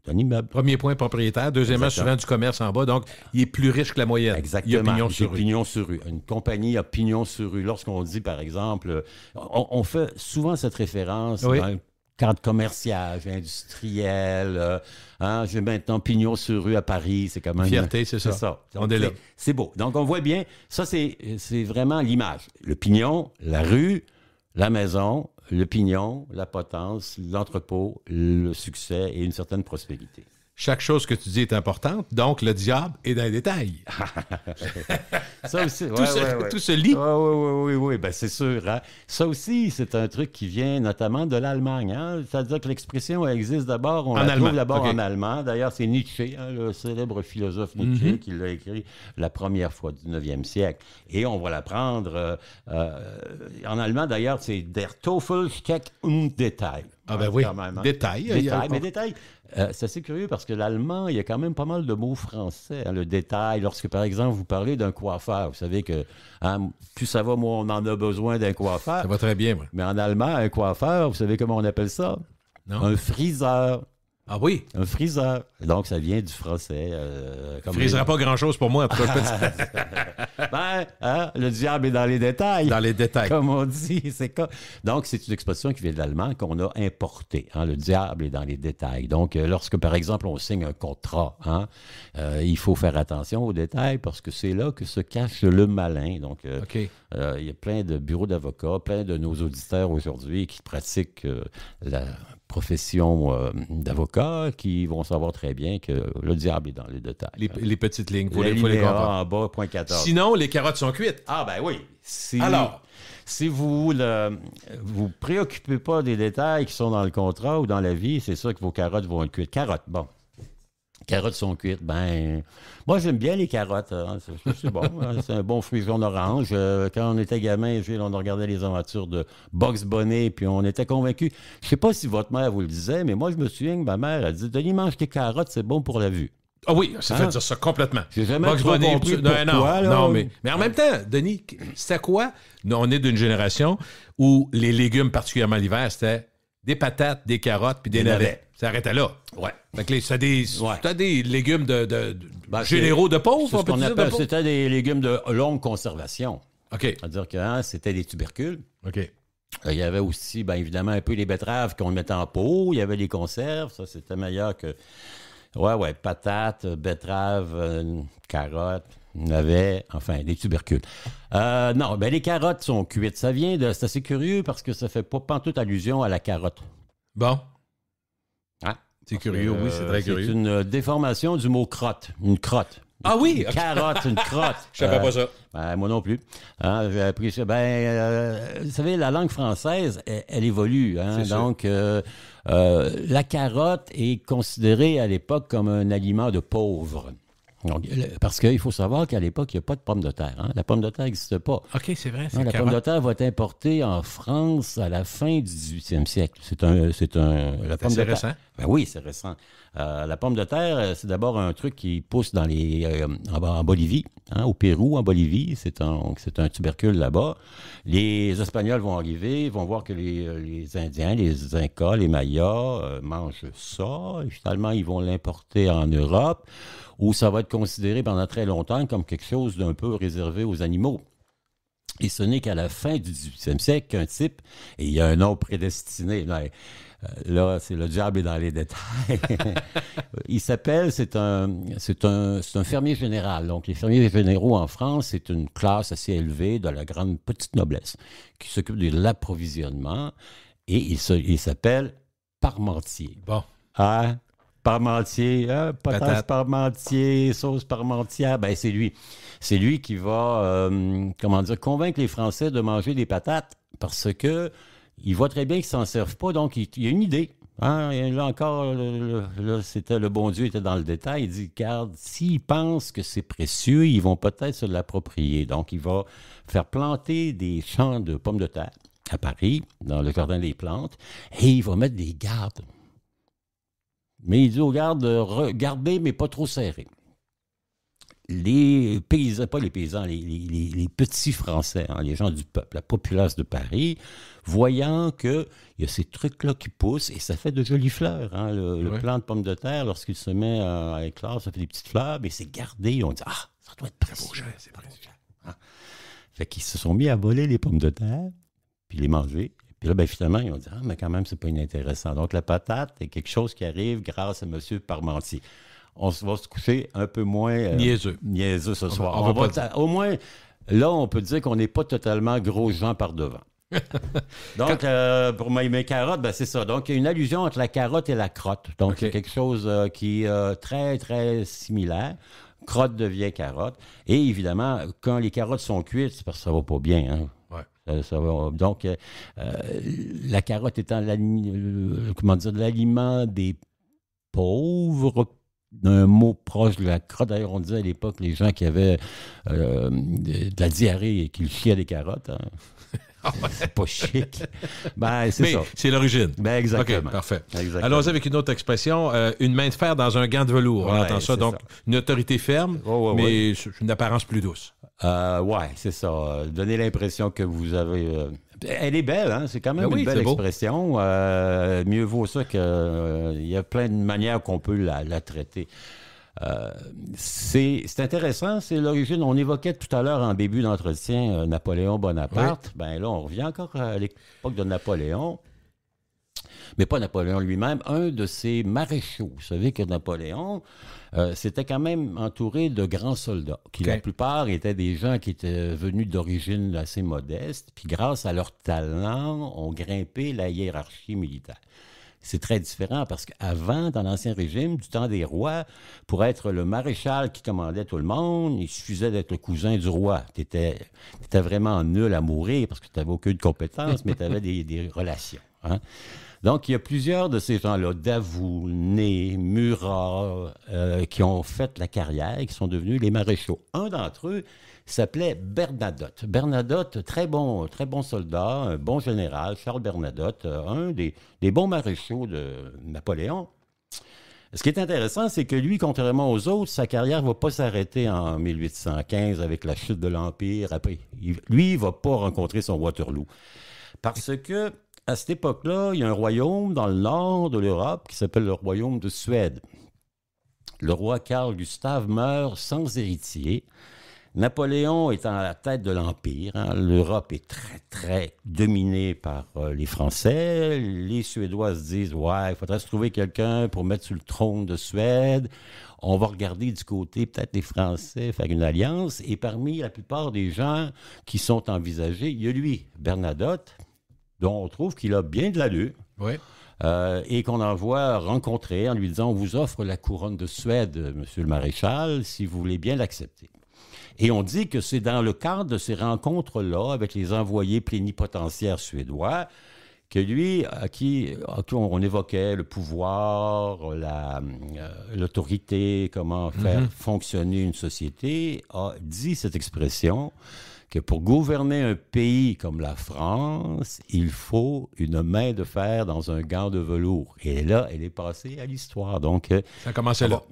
[SPEAKER 3] d'un immeuble.
[SPEAKER 2] Premier point, propriétaire. Deuxièmement,
[SPEAKER 3] Exactement.
[SPEAKER 2] souvent du commerce en bas. Donc, il est plus riche que la moyenne.
[SPEAKER 3] Exactement.
[SPEAKER 2] Il a pignon sur rue.
[SPEAKER 3] Pignon sur rue. Une compagnie a pignon sur rue. Lorsqu'on dit, par exemple, on fait souvent cette référence
[SPEAKER 2] Oui.
[SPEAKER 3] dans le cadre commercial, industriel. J'ai maintenant pignon sur rue à Paris. C'est quand même...
[SPEAKER 2] Fierté, c'est ça.
[SPEAKER 3] Donc,
[SPEAKER 2] On est là.
[SPEAKER 3] C'est beau. Donc, on voit bien, ça, c'est vraiment l'image. Le pignon, la rue, la maison, le pignon, la potence, l'entrepôt, le succès et une certaine prospérité.
[SPEAKER 2] Chaque chose que tu dis est importante, donc le diable est dans les détails.
[SPEAKER 3] Ça aussi,
[SPEAKER 2] Tout se lit.
[SPEAKER 3] Oui, ben c'est sûr. Hein? Ça aussi, c'est un truc qui vient notamment de l'Allemagne. Hein? C'est-à-dire que l'expression elle existe d'abord, on la trouve d'abord en allemand. D'ailleurs, c'est Nietzsche, le célèbre philosophe Nietzsche, qui l'a écrit la première fois du 9e siècle. Et on va l'apprendre en allemand, d'ailleurs, c'est Der Teufel steckt im Detail.
[SPEAKER 2] Ah ben oui,
[SPEAKER 3] Quand même, hein?
[SPEAKER 2] détail.
[SPEAKER 3] Détail. C'est assez curieux parce que l'allemand, il y a quand même pas mal de mots français. Hein, le détail, lorsque par exemple vous parlez d'un coiffeur, vous savez que plus ça va, moins on en a besoin d'un coiffeur.
[SPEAKER 2] Ça va très bien, moi.
[SPEAKER 3] Mais en allemand, un coiffeur, vous savez comment on appelle ça?
[SPEAKER 2] Non.
[SPEAKER 3] Un friseur.
[SPEAKER 2] Ah oui?
[SPEAKER 3] Un friseur. Donc, ça vient du français.
[SPEAKER 2] Ça ne frisera pas grand-chose pour moi, en tout cas.
[SPEAKER 3] Le diable est dans les détails.
[SPEAKER 2] Dans les détails.
[SPEAKER 3] Comme on dit. Donc, c'est une expression qui vient de l'allemand qu'on a importée. Hein, le diable est dans les détails. Donc, lorsque, par exemple, on signe un contrat, il faut faire attention aux détails parce que c'est là que se cache le malin. Donc,
[SPEAKER 2] OK.
[SPEAKER 3] il y a plein de bureaux d'avocats, plein de nos auditeurs aujourd'hui qui pratiquent la profession d'avocat qui vont savoir très bien que le diable est dans les détails.
[SPEAKER 2] Les petites lignes, faut les
[SPEAKER 3] linéas
[SPEAKER 2] comprendre.
[SPEAKER 3] en bas, point 14.
[SPEAKER 2] Sinon, les carottes sont cuites.
[SPEAKER 3] Ah ben oui.
[SPEAKER 2] Alors?
[SPEAKER 3] Si vous vous préoccupez pas des détails qui sont dans le contrat ou dans la vie, c'est sûr que vos carottes vont être cuites. Carottes, bon. Carottes sont cuites. Ben, moi, j'aime bien les carottes. Hein. C'est bon. Hein. C'est un bon fruit jaune-orange. Quand on était gamin, Gilles, on regardait les aventures de Bugs Bunny, puis on était convaincus. Je sais pas si votre mère vous le disait, mais moi, je me souviens que ma mère a dit « Denis, mange tes carottes, c'est bon pour la vue. »
[SPEAKER 2] Ah oui, ça fait dire ça complètement.
[SPEAKER 3] J'ai jamais
[SPEAKER 2] Bugs
[SPEAKER 3] trop
[SPEAKER 2] Bunny,
[SPEAKER 3] compris
[SPEAKER 2] non,
[SPEAKER 3] pourquoi, là.
[SPEAKER 2] non, mais en même temps, Denis, c'était quoi? Nous, on est d'une génération où les légumes, particulièrement l'hiver, c'était des patates, des carottes puis des navets. Ça arrêtait là.
[SPEAKER 3] Ouais.
[SPEAKER 2] Fait que c'était des légumes
[SPEAKER 3] Ben,
[SPEAKER 2] généraux de pauvres,
[SPEAKER 3] C'est
[SPEAKER 2] on
[SPEAKER 3] ce
[SPEAKER 2] peut
[SPEAKER 3] qu'on
[SPEAKER 2] dire, de
[SPEAKER 3] appelle,
[SPEAKER 2] pauvres?
[SPEAKER 3] c'était des légumes de longue conservation.
[SPEAKER 2] OK.
[SPEAKER 3] C'est-à-dire que c'était des tubercules.
[SPEAKER 2] OK.
[SPEAKER 3] Il y avait aussi, bien évidemment, un peu les betteraves qu'on mettait en pot. Il y avait les conserves. Ça, c'était meilleur que... Ouais, patates, betteraves, carottes, navets, enfin, des tubercules. Non, ben les carottes sont cuites. Ça vient de... C'est assez curieux parce que ça fait pas pantoute allusion à la carotte.
[SPEAKER 2] Bon.
[SPEAKER 3] Hein?
[SPEAKER 2] C'est curieux, oui, c'est très curieux.
[SPEAKER 3] C'est une déformation du mot crotte. Une crotte.
[SPEAKER 2] Ah oui?
[SPEAKER 3] Une carotte, une crotte.
[SPEAKER 2] Je savais pas ça.
[SPEAKER 3] Ben, moi non plus. J'ai appris ça. Vous savez, la langue française, elle évolue. Hein?
[SPEAKER 2] C'est sûr.
[SPEAKER 3] Donc, la carotte est considérée à l'époque comme un aliment de pauvre. Donc, parce qu'il faut savoir qu'à l'époque, il n'y a pas de pomme de terre. Hein? La pomme de terre n'existe pas.
[SPEAKER 2] OK, c'est vrai,
[SPEAKER 3] La pomme de terre va être importée en France à la fin du 18e siècle. La pomme de terre.
[SPEAKER 2] Récent.
[SPEAKER 3] Ben oui, c'est récent. La pomme de terre, c'est d'abord un truc qui pousse en Bolivie, au Pérou, en Bolivie. C'est un tubercule là-bas. Les Espagnols vont arriver, vont voir que les Indiens, les Incas, les Mayas mangent ça. Et finalement, ils vont l'importer en Europe, où ça va être considéré pendant très longtemps comme quelque chose d'un peu réservé aux animaux. Et ce n'est qu'à la fin du 18e siècle qu'un type, et il y a un nom prédestiné, là, c'est le diable est dans les détails. Il s'appelle, c'est un fermier général. Donc, les fermiers généraux en France, c'est une classe assez élevée de la grande petite noblesse qui s'occupe de l'approvisionnement. Et il s'appelle Parmentier.
[SPEAKER 2] Bon.
[SPEAKER 3] Parmentier, potasse
[SPEAKER 2] Patate.
[SPEAKER 3] parmentier, sauce parmentière, ben c'est lui. C'est lui qui va, comment dire, convaincre les Français de manger des patates parce que il voit très bien qu'ils s'en servent pas, donc il a une idée. Hein, et là encore, là, c'était le bon Dieu était dans le détail. Il dit, regarde, s'ils pensent que c'est précieux, ils vont peut-être se l'approprier. Donc, il va faire planter des champs de pommes de terre à Paris, dans le jardin des plantes, et il va mettre des gardes. Mais il dit aux gardes, gardez, mais pas trop serrés. Les paysans, pas les paysans, les petits Français, hein, les gens du peuple, la populace de Paris, voyant qu'il y a ces trucs-là qui poussent, et ça fait de jolies fleurs. Hein, le plant de pommes de terre, lorsqu'il se met à éclore, ça fait des petites fleurs, mais c'est gardé. On dit, ça doit être précieux. C'est précieux. Hein? Fait qu'ils se sont mis à voler les pommes de terre, puis les manger. Puis là, ben, finalement, ils ont dit, mais quand même, c'est pas inintéressant. Donc, la patate est quelque chose qui arrive grâce à M. Parmentier. On va se coucher un peu moins niaiseux ce soir. Au moins, là, on peut dire qu'on n'est pas totalement gros gens par devant. Donc, pour mes carottes, ben, c'est ça. Donc, il y a une allusion entre la carotte et la crotte. Donc, c'est quelque chose qui est très, très similaire. Crotte devient carotte. Et évidemment, quand les carottes sont cuites, c'est parce que ça va pas bien. Hein? Ça va. Donc, la carotte étant l'aliment des pauvres, un mot proche de la crotte. D'ailleurs, on disait à l'époque, les gens qui avaient de la diarrhée et qui chiaient des carottes, hein. C'est pas chic. Ben, c'est ça.
[SPEAKER 2] C'est l'origine.
[SPEAKER 3] Ben, exactement.
[SPEAKER 2] OK, parfait.
[SPEAKER 3] Exactement.
[SPEAKER 2] Allons avec une autre expression, une main de fer dans un gant de velours. On entend ça, donc une autorité ferme, mais une apparence plus douce.
[SPEAKER 3] C'est ça. Donner l'impression que vous avez... Elle est belle, hein? C'est quand même une belle expression. Mieux vaut ça que... Il y a plein de manières qu'on peut la traiter. C'est intéressant, c'est l'origine. On évoquait tout à l'heure en début d'entretien Napoléon Bonaparte. Oui. Ben là, on revient encore à l'époque de Napoléon. Mais pas Napoléon lui-même, un de ses maréchaux. Vous savez que Napoléon, c'était quand même entouré de grands soldats, qui la plupart étaient des gens qui étaient venus d'origine assez modeste, puis grâce à leur talent, ont grimpé la hiérarchie militaire. C'est très différent parce qu'avant, dans l'Ancien Régime, du temps des rois, pour être le maréchal qui commandait tout le monde, il suffisait d'être le cousin du roi. Tu étais vraiment nul à mourir parce que tu n'avais aucune compétence, mais tu avais des relations. Hein? Donc, il y a plusieurs de ces gens-là, Davout, Ney, Murat, qui ont fait la carrière et qui sont devenus les maréchaux. Un d'entre eux s'appelait Bernadotte. Bernadotte, très bon soldat, un bon général, Charles Bernadotte, un des bons maréchaux de Napoléon. Ce qui est intéressant, c'est que lui, contrairement aux autres, sa carrière ne va pas s'arrêter en 1815 avec la chute de l'Empire. Après, lui, il ne va pas rencontrer son Waterloo. Parce que à cette époque-là, il y a un royaume dans le nord de l'Europe qui s'appelle le royaume de Suède. Le roi Carl Gustave meurt sans héritier. Napoléon est à la tête de l'Empire. Hein. L'Europe est très, très dominée par les Français. Les Suédois se disent « Ouais, il faudrait se trouver quelqu'un pour mettre sur le trône de Suède. On va regarder du côté peut-être des Français, faire une alliance. » Et parmi la plupart des gens qui sont envisagés, il y a lui, Bernadotte, dont on trouve qu'il a bien de l'allure.
[SPEAKER 2] Oui.
[SPEAKER 3] Et qu'on envoie rencontrer en lui disant « On vous offre la couronne de Suède, monsieur le maréchal, si vous voulez bien l'accepter. » Et on dit que c'est dans le cadre de ces rencontres-là, avec les envoyés plénipotentiaires suédois, que lui, à qui on évoquait le pouvoir, l'autorité, comment faire fonctionner une société, a dit cette expression que pour gouverner un pays comme la France, il faut une main de fer dans un gant de velours. Et là, elle est passée à l'histoire. Donc,
[SPEAKER 2] ça a commencé là.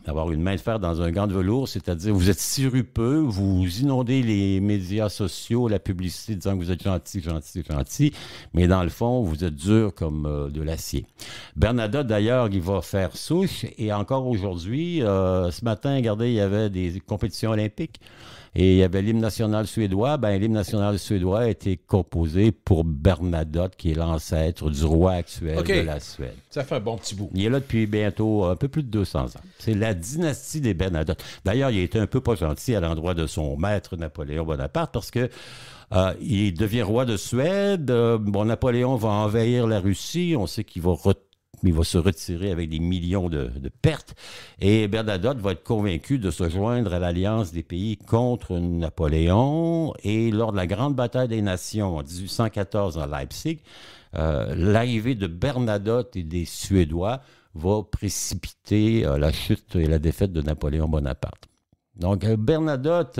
[SPEAKER 3] Avoir une main de fer dans un gant de velours, c'est-à-dire vous êtes sirupeux, vous inondez les médias sociaux, la publicité disant que vous êtes gentil, gentil, gentil, mais dans le fond, vous êtes dur comme de l'acier. Bernadotte, d'ailleurs, il va faire souche, et encore aujourd'hui, ce matin, regardez, il y avait des compétitions olympiques. Et il y avait l'hymne national suédois. Ben, l'hymne national suédois a été composé pour Bernadotte, qui est l'ancêtre du roi actuel de la Suède.
[SPEAKER 2] Ça fait un bon petit bout.
[SPEAKER 3] Il est là depuis bientôt un peu plus de 200 ans. C'est la dynastie des Bernadotte. D'ailleurs, il a été un peu pas gentil à l'endroit de son maître Napoléon Bonaparte parce que il devient roi de Suède. Napoléon va envahir la Russie. On sait qu'il va il va se retirer avec des millions de pertes. Et Bernadotte va être convaincu de se joindre à l'alliance des pays contre Napoléon. Et lors de la Grande Bataille des Nations en 1814 à Leipzig, l'arrivée de Bernadotte et des Suédois va précipiter la chute et la défaite de Napoléon Bonaparte. Donc, Bernadotte,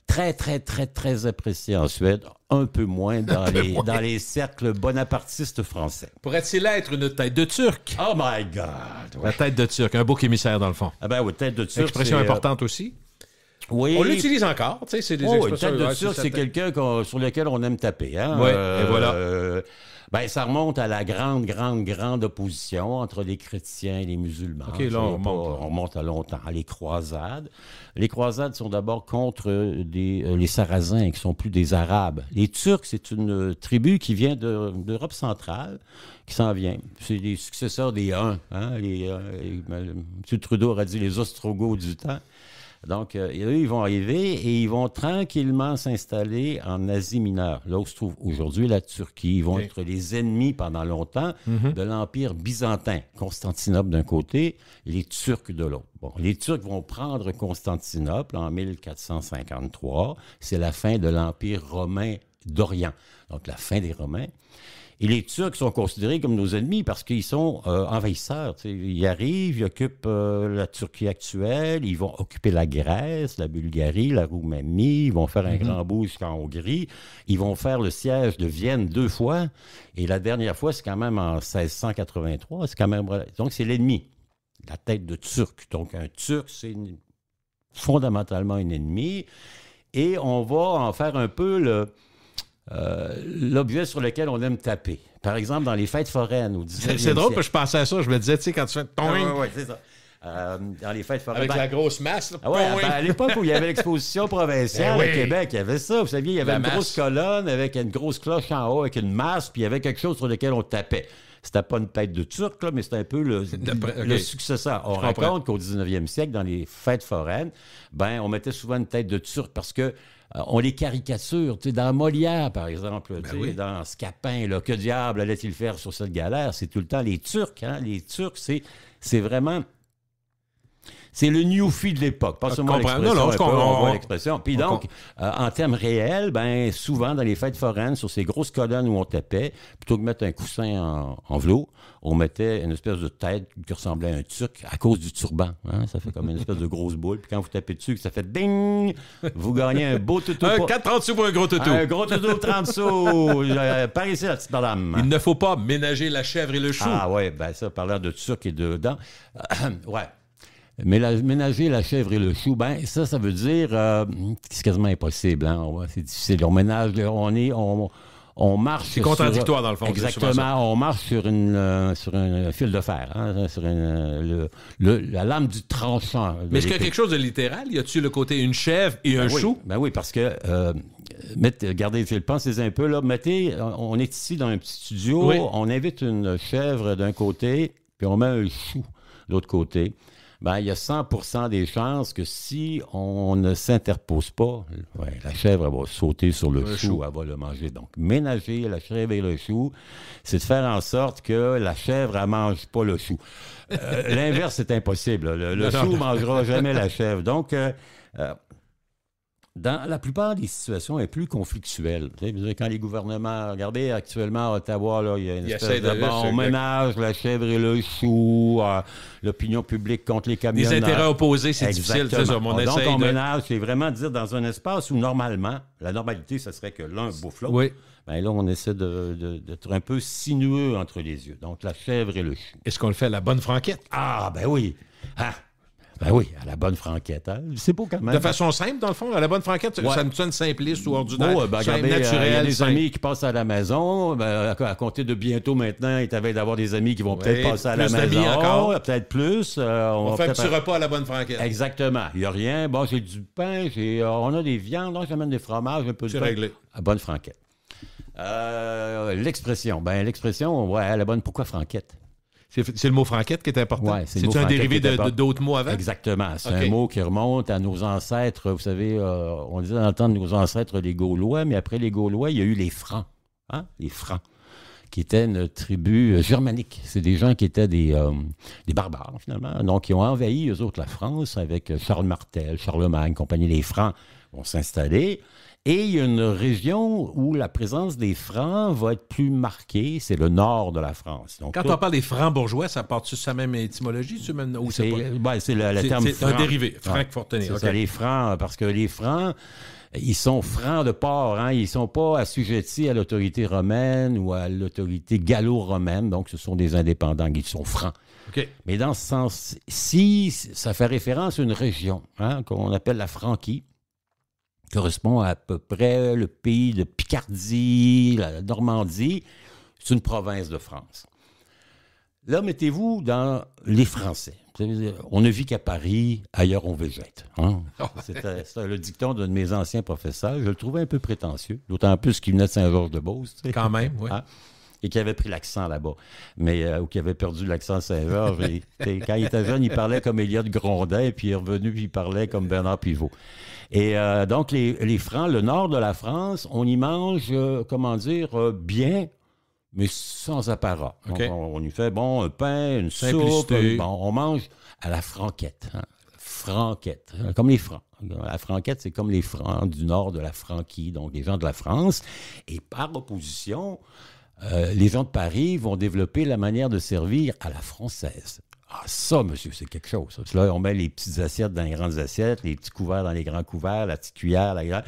[SPEAKER 3] très, très, très, très apprécié en Suède, un peu moins dans les cercles bonapartistes français.
[SPEAKER 2] Pourrait-il être une tête de Turc?
[SPEAKER 3] Oh my God!
[SPEAKER 2] La tête de Turc, un bouc émissaire dans le fond.
[SPEAKER 3] Ah ben oui, tête de Turc.
[SPEAKER 2] Expression importante aussi.
[SPEAKER 3] Oui.
[SPEAKER 2] On l'utilise encore, tu sais, c'est des expressions.
[SPEAKER 3] Tête de Turc, c'est quelqu'un sur lequel on aime taper. Hein?
[SPEAKER 2] Oui, et voilà.
[SPEAKER 3] Ça remonte à la grande opposition entre les chrétiens et les musulmans.
[SPEAKER 2] OK, là, on
[SPEAKER 3] remonte à longtemps. Les croisades. Les croisades sont d'abord contre les Sarrasins, qui sont plus des Arabes. Les Turcs, c'est une tribu qui vient d'Europe centrale, qui s'en vient. C'est les successeurs des Huns. Hein? M. Trudeau aurait dit les Ostrogoths du temps. Donc, eux, ils vont arriver et ils vont tranquillement s'installer en Asie mineure, là où se trouve aujourd'hui la Turquie. Ils vont être les ennemis pendant longtemps de l'Empire byzantin. Constantinople d'un côté et les Turcs de l'autre. Bon, les Turcs vont prendre Constantinople en 1453. C'est la fin de l'Empire romain d'Orient. Donc, la fin des Romains. Et les Turcs sont considérés comme nos ennemis parce qu'ils sont envahisseurs. Ils arrivent, ils occupent la Turquie actuelle, ils vont occuper la Grèce, la Bulgarie, la Roumanie, ils vont faire un grand bout jusqu'en Hongrie, ils vont faire le siège de Vienne 2 fois, et la dernière fois, c'est quand même en 1683, c'est quand même... Donc, c'est l'ennemi, la tête de Turc. Donc, un Turc, c'est fondamentalement un ennemi, et on va en faire un peu l'objet sur lequel on aime taper. Par exemple, dans les fêtes foraines au 19e siècle.
[SPEAKER 2] C'est drôle que je pensais à ça. Je me disais, tu sais, quand tu fais
[SPEAKER 3] oui, c'est ça. Dans les fêtes foraines.
[SPEAKER 2] Avec la grosse masse. Là,
[SPEAKER 3] à l'époque où il y avait l'exposition provinciale à Québec, il y avait ça. Vous saviez, il y avait une grosse colonne avec une grosse cloche en haut, avec une masse, puis il y avait quelque chose sur lequel on tapait. C'était pas une tête de Turc, là, mais c'était un peu le successeur. On raconte qu'au 19e siècle, dans les fêtes foraines, on mettait souvent une tête de Turc parce que on les caricature. Dans Molière, par exemple, dans Scapin, là, que diable allait-il faire sur cette galère? C'est tout le temps les Turcs. Hein? Les Turcs, c'est vraiment... C'est le newfie de l'époque. Pas seulement l'expression. On voit l'expression. Puis donc, en termes réels, souvent, dans les fêtes foraines, sur ces grosses colonnes où on tapait, plutôt que de mettre un coussin en velours, on mettait une espèce de tête qui ressemblait à un Turc à cause du turban. Hein? Ça fait comme une espèce de grosse boule. Puis quand vous tapez dessus, ça fait ding! Vous gagnez un beau toutou.
[SPEAKER 2] 4,30 sous pour un gros toutou.
[SPEAKER 3] Un gros toutou, 30 sous. Par ici, la petite madame.
[SPEAKER 2] Il ne faut pas ménager la chèvre et le chou.
[SPEAKER 3] Ah ouais, ça, parlant de Turc et de dents. Ouais. Mais ménager la chèvre et le chou, ça veut dire c'est quasiment impossible. Hein? C'est difficile. On ménage, on marche.
[SPEAKER 2] C'est contradictoire dans le fond.
[SPEAKER 3] Exactement. On marche sur un fil de fer, hein? Sur la lame du tranchant.
[SPEAKER 2] Mais est-ce qu'il y a quelque chose de littéral? Y a-t-il le côté une chèvre et un chou?
[SPEAKER 3] Oui, parce que regardez, je le pensez un peu là. On est ici dans un petit studio. On invite une chèvre d'un côté, puis on met un chou de l'autre côté. Il y a 100% des chances que si on ne s'interpose pas, la chèvre elle va sauter sur le chou, elle va le manger. Donc, ménager la chèvre et le chou, c'est de faire en sorte que la chèvre, elle ne mange pas le chou. L'inverse, c'est impossible. Le chou ne mangera jamais la chèvre. Donc, dans la plupart des situations, elle est plus conflictuelle. Quand les gouvernements, regardez actuellement à Ottawa, là, il y a une espèce de on ménage la chèvre et le chou, l'opinion publique contre les camionneurs.
[SPEAKER 2] Des intérêts opposés, c'est difficile. C'est ça,
[SPEAKER 3] donc, on ménage, c'est vraiment dire dans un espace où normalement, la normalité, ce serait que l'un bouffe l'autre.
[SPEAKER 2] Oui.
[SPEAKER 3] Là, on essaie d'être un peu sinueux entre les yeux. Donc, la chèvre et le chou.
[SPEAKER 2] Est-ce qu'on le fait à la bonne franquette?
[SPEAKER 3] Ah, oui. Ah. Oui, à la bonne franquette. Hein? C'est beau quand même.
[SPEAKER 2] De façon simple, dans le fond, à la bonne franquette, ça nous sonne simpliste ou ordinaire.
[SPEAKER 3] Regardez, naturel. Il y a des amis qui passent à la maison. À compter de bientôt maintenant, il t'avait d'avoir des amis qui vont peut-être passer à la maison. Encore. Peut-être plus.
[SPEAKER 2] On fait un petit repas à la bonne franquette.
[SPEAKER 3] Exactement. Il n'y a rien. J'ai du pain, on a des viandes, donc j'amène des fromages, un peu de pain.
[SPEAKER 2] C'est réglé.
[SPEAKER 3] À bonne franquette. L'expression. L'expression, à la bonne, pourquoi franquette?
[SPEAKER 2] C'est le mot franquette qui est important.
[SPEAKER 3] Ouais,
[SPEAKER 2] c'est un dérivé d'autres mots avant?
[SPEAKER 3] Exactement. C'est un mot qui remonte à nos ancêtres. Vous savez, on disait dans le temps de nos ancêtres les Gaulois, mais après les Gaulois, il y a eu les Francs. Hein? Les Francs. qui était une tribu germanique. C'est des gens qui étaient des barbares, finalement. Donc, ils ont envahi, eux autres, la France avec Charles Martel, Charlemagne, compagnie. Les Francs vont s'installer. Et il y a une région où la présence des Francs va être plus marquée, c'est le nord de la France. Donc,
[SPEAKER 2] quand on parle des Francs bourgeois, ça part-tu sa même étymologie? Ou c'est
[SPEAKER 3] le terme
[SPEAKER 2] c'est un dérivé, Franc-Fortuné.
[SPEAKER 3] C'est ça, les Francs, parce que les Francs, ils sont francs de port, hein, ils ne sont pas assujettis à l'autorité romaine ou à l'autorité gallo-romaine, donc ce sont des indépendants, ils sont francs.
[SPEAKER 2] Okay.
[SPEAKER 3] Mais dans ce sens-ci, ça fait référence à une région qu'on appelle la Franquie, correspond à peu près le pays de Picardie, la Normandie. C'est une province de France. Là, mettez-vous dans les Français. On ne vit qu'à Paris, ailleurs on végète. Hein? C'était le dicton d'un de mes anciens professeurs. Je le trouvais un peu prétentieux, d'autant plus qu'il venait de Saint-Georges-de-Beauce.
[SPEAKER 2] Quand même, oui.
[SPEAKER 3] Hein? Et qui avait pris l'accent là-bas, ou qui avait perdu l'accent de Saint-Georges. Quand il était jeune, il parlait comme Éliott Grondin, puis il est revenu, puis il parlait comme Bernard Pivot. Et donc, les Francs, le nord de la France, on y mange, bien, mais sans apparat. Okay. Donc, on y fait, un pain, une soupe. On mange à la franquette. Hein. Franquette, comme les Francs. La franquette, c'est comme les Francs du nord de la Franquie, donc les gens de la France. Et par opposition, les gens de Paris vont développer la manière de servir à la française. Ah, ça, monsieur, c'est quelque chose. Ça. Là, on met les petites assiettes dans les grandes assiettes, les petits couverts dans les grands couverts, la petite cuillère, la grande.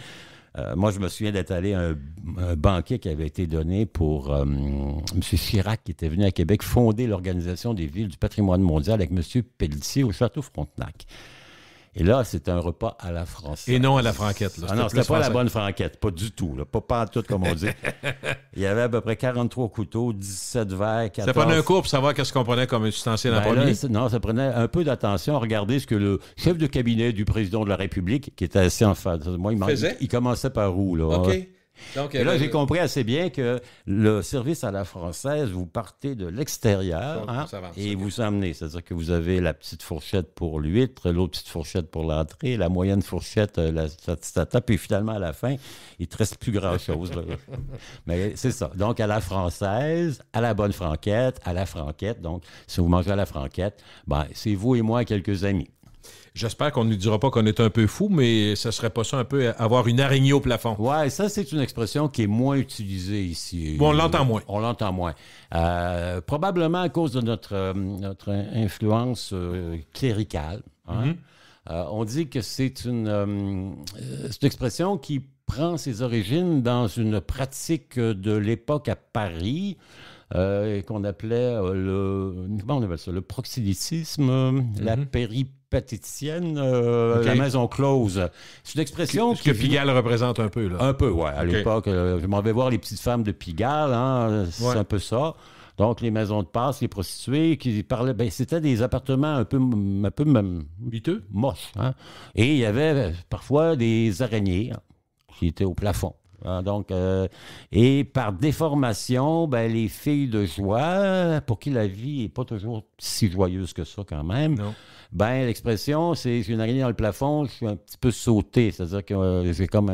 [SPEAKER 3] Moi, je me souviens d'être allé à un banquet qui avait été donné pour M. Chirac, qui était venu à Québec fonder l'Organisation des villes du patrimoine mondial avec M. Pelletier au Château Frontenac. Et là, c'était un repas à la française.
[SPEAKER 2] Et non à la franquette. Là.
[SPEAKER 3] Non, c'était pas la bonne franquette. Pas du tout. Là. Pas en tout, comme on dit. Il y avait à peu près 43 couteaux, 17 verres, 14...
[SPEAKER 2] Ça prenait un cours pour savoir qu'est-ce qu'on prenait comme ustensile en premier?
[SPEAKER 3] Non, ça prenait un peu d'attention à regarder ce que le chef de cabinet du président de la République, qui était assis en face de moi, il commençait par où, là?
[SPEAKER 2] OK.
[SPEAKER 3] Donc, et là, j'ai compris assez bien que le service à la française, vous partez de l'extérieur et vous emmenez. C'est-à-dire que vous avez la petite fourchette pour l'huître, l'autre petite fourchette pour l'entrée, la moyenne fourchette, puis finalement, à la fin, il ne te reste plus grand-chose. Mais c'est ça. Donc, à la française, à la bonne franquette, à la franquette. Donc, si vous mangez à la franquette, c'est vous et moi, quelques amis.
[SPEAKER 2] J'espère qu'on ne nous dira pas qu'on est un peu fou, mais ce serait pas ça un peu avoir une araignée au plafond?
[SPEAKER 3] Oui, ça, c'est une expression qui est moins utilisée ici.
[SPEAKER 2] Bon, on l'entend moins.
[SPEAKER 3] On l'entend moins. Probablement à cause de notre influence cléricale. Hein? Mm-hmm. On dit que c'est une expression qui prend ses origines dans une pratique de l'époque à Paris, qu'on appelait comment on appelle ça? Le proxénétisme, la péripatéticienne, la maison close. C'est une expression
[SPEAKER 2] que Pigalle représente un peu, là.
[SPEAKER 3] Un peu, oui. À l'époque, je m'en vais voir les petites femmes de Pigalle, hein, c'est un peu ça. Donc, les maisons de passe, les prostituées qui parlaient, c'était des appartements un peu
[SPEAKER 2] miteux,
[SPEAKER 3] moches. Hein? Et il y avait parfois des araignées qui étaient au plafond. Donc, et par déformation, les filles de joie, pour qui la vie n'est pas toujours si joyeuse que ça quand même, l'expression, c'est j'ai une araignée dans le plafond, je suis un petit peu sauté. C'est-à-dire que j'ai comme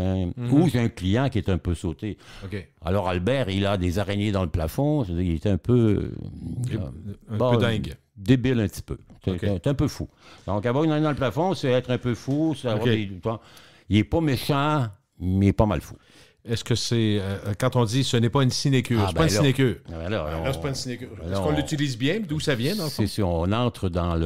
[SPEAKER 3] ou j'ai un client qui est un peu sauté.
[SPEAKER 2] Okay.
[SPEAKER 3] Alors, Albert, il a des araignées dans le plafond. C'est-à-dire qu'il est un peu...
[SPEAKER 2] un peu dingue.
[SPEAKER 3] Débile un petit peu. C'est un peu fou. Donc, avoir une araignée dans le plafond, c'est être un peu fou. C'est avoir il n'est pas méchant, mais pas mal fou.
[SPEAKER 2] Est-ce que c'est... quand on dit « ce n'est pas une sinécure », c'est pas une sinécure.
[SPEAKER 3] C'est
[SPEAKER 2] pas une sinécure. Est-ce qu'on l'utilise bien? D'où ça vient, dans le fond?
[SPEAKER 3] C'est sûr, on entre dans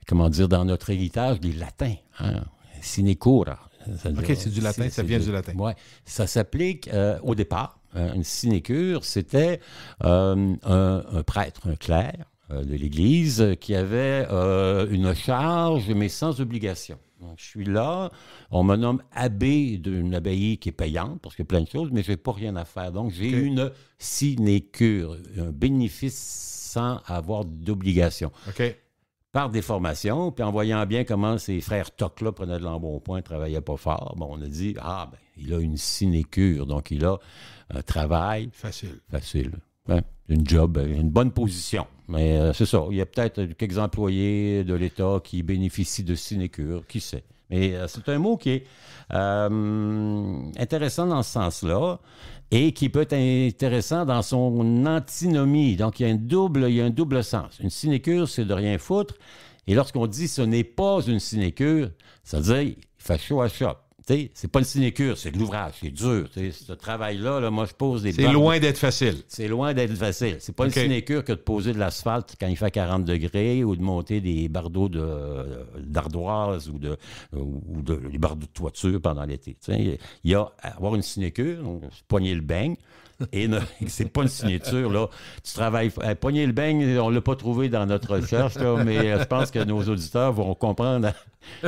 [SPEAKER 3] dans notre héritage des latins. Hein? Sinécura.
[SPEAKER 2] OK, c'est du latin, ça vient du latin.
[SPEAKER 3] Oui, ça s'applique au départ. Une sinécure, c'était un prêtre, un clerc de l'Église qui avait une charge, mais sans obligation. Donc, je suis là, on me nomme abbé d'une abbaye qui est payante, parce qu'il y a plein de choses, mais je n'ai pas rien à faire. Donc, j'ai une sinécure, un bénéfice sans avoir d'obligation.
[SPEAKER 2] OK.
[SPEAKER 3] Par déformation, puis en voyant bien comment ces frères Toc-là prenaient de l'embonpoint, ne travaillaient pas fort, on a dit, il a une sinécure, donc il a un travail facile. Hein? Une job, une bonne position. Mais c'est ça, il y a peut-être quelques employés de l'État qui bénéficient de sinécure, qui sait. Mais c'est un mot qui est intéressant dans ce sens-là et qui peut être intéressant dans son antinomie. Donc, il y a un double sens. Une sinécure, c'est de rien foutre. Et lorsqu'on dit ce n'est pas une sinécure, ça veut dire il fait chaud à shop. C'est pas une sinécure, c'est de l'ouvrage, c'est dur. Ce travail-là, là, moi, je pose des
[SPEAKER 2] C'est loin d'être facile.
[SPEAKER 3] C'est loin d'être facile. C'est pas une sinécure que de poser de l'asphalte quand il fait 40 degrés ou de monter des bardeaux d'ardoise ou des bardeaux de toiture pendant l'été. Il y a avoir une sinécure, donc, poigner le beigne. Et c'est pas une signature, là. Tu travailles. Pogner le beigne, on l'a pas trouvé dans notre recherche, là, mais je pense que nos auditeurs vont comprendre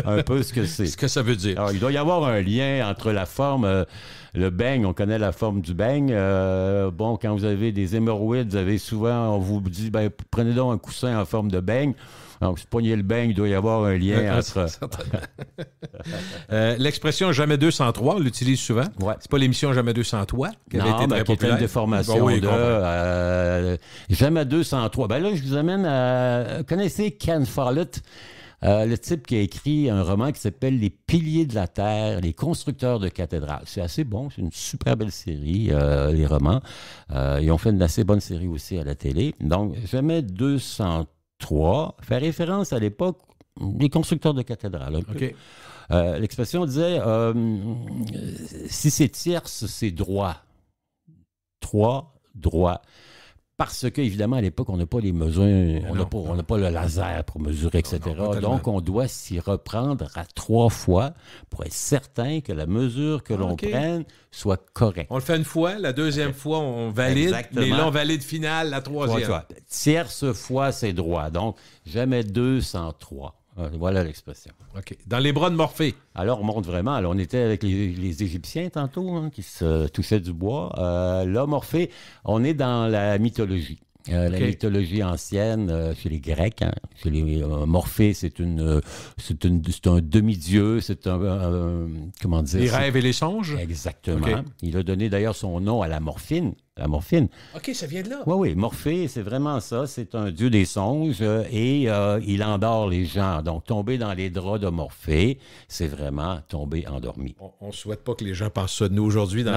[SPEAKER 3] un peu ce que c'est.
[SPEAKER 2] Ce que ça veut dire.
[SPEAKER 3] Alors, il doit y avoir un lien entre la forme, le beigne, on connaît la forme du beigne. Bon, quand vous avez des hémorroïdes, vous avez souvent, on vous dit, ben, prenez donc un coussin en forme de beigne. Donc, si pognez le beigne, il doit y avoir un lien entre...
[SPEAKER 2] L'expression « jamais 203 », on l'utilise souvent.
[SPEAKER 3] Ouais.
[SPEAKER 2] C'est pas l'émission « Jamais 203 » qui avait été très
[SPEAKER 3] qui était
[SPEAKER 2] populaire.
[SPEAKER 3] une déformation jamais 203. Ben là, je vous amène à... Connaissez Ken Follett, le type qui a écrit un roman qui s'appelle « Les piliers de la terre, les constructeurs de cathédrales ». C'est assez bon, c'est une super belle série, les romans. Ils ont fait une assez bonne série aussi à la télé. Donc, jamais 203. Fait référence à l'époque des constructeurs de cathédrales.
[SPEAKER 2] Okay.
[SPEAKER 3] L'expression disait si c'est tierce, c'est droit. 3, droit. Parce qu'évidemment, à l'époque, on n'a pas les mesures, on n'a pas le laser pour mesurer, etc. Non, donc, on doit s'y reprendre à 3 fois pour être certain que la mesure que l'on prenne soit correcte.
[SPEAKER 2] On le fait une fois, la deuxième fois, on valide, mais là, on valide finale la troisième.
[SPEAKER 3] Tierce fois, c'est droit. Donc, jamais 203. Voilà l'expression.
[SPEAKER 2] OK. Dans les bras de Morphée.
[SPEAKER 3] Alors, on monte vraiment. Alors, on était avec les Égyptiens tantôt, qui se touchaient du bois. Là, Morphée, on est dans la mythologie. La mythologie ancienne, chez les Grecs, chez les Morphée, c'est un demi-dieu, c'est comment dire?
[SPEAKER 2] Les rêves et les songes?
[SPEAKER 3] Exactement. Okay. Il a donné d'ailleurs son nom à la morphine. La morphine.
[SPEAKER 2] OK, ça vient de là.
[SPEAKER 3] Oui, Morphée, c'est vraiment ça. C'est un dieu des songes et il endort les gens. Donc, tomber dans les draps de Morphée, c'est vraiment tomber endormi.
[SPEAKER 2] On ne souhaite pas que les gens pensent ça de nous aujourd'hui dans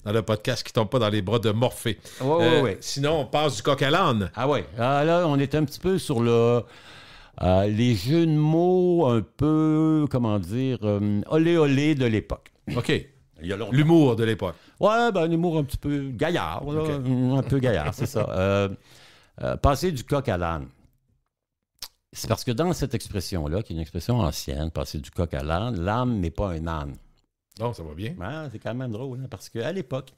[SPEAKER 2] le podcast qui ne tombe pas dans les bras de Morphée.
[SPEAKER 3] Oui.
[SPEAKER 2] Sinon, on passe du coq à l'âne.
[SPEAKER 3] Ah oui. Là, on est un petit peu sur les jeux de mots un peu, comment dire, olé-olé de l'époque.
[SPEAKER 2] OK. L'humour de l'époque.
[SPEAKER 3] Oui, un humour un petit peu gaillard. Là, un peu gaillard, c'est ça. Passer du coq à l'âne. C'est parce que dans cette expression-là, qui est une expression ancienne, passer du coq à l'âne n'est pas un âne.
[SPEAKER 2] Non, ça va bien.
[SPEAKER 3] C'est quand même drôle, parce qu'à l'époque,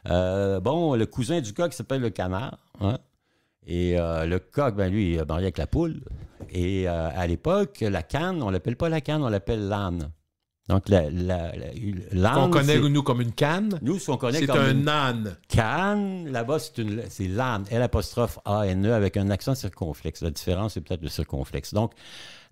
[SPEAKER 3] le cousin du coq s'appelle le canard. Et le coq, lui, il est marié avec la poule. Et à l'époque, la canne, on ne l'appelle pas la canne, on l'appelle l'âne. Donc, l'âne...
[SPEAKER 2] On connaît, nous, comme une canne.
[SPEAKER 3] Nous, ce qu'on connaît
[SPEAKER 2] comme un âne.
[SPEAKER 3] Canne, là-bas, c'est l'âne, L'-A-N-E, avec un accent circonflexe. La différence, c'est peut-être le circonflexe. Donc,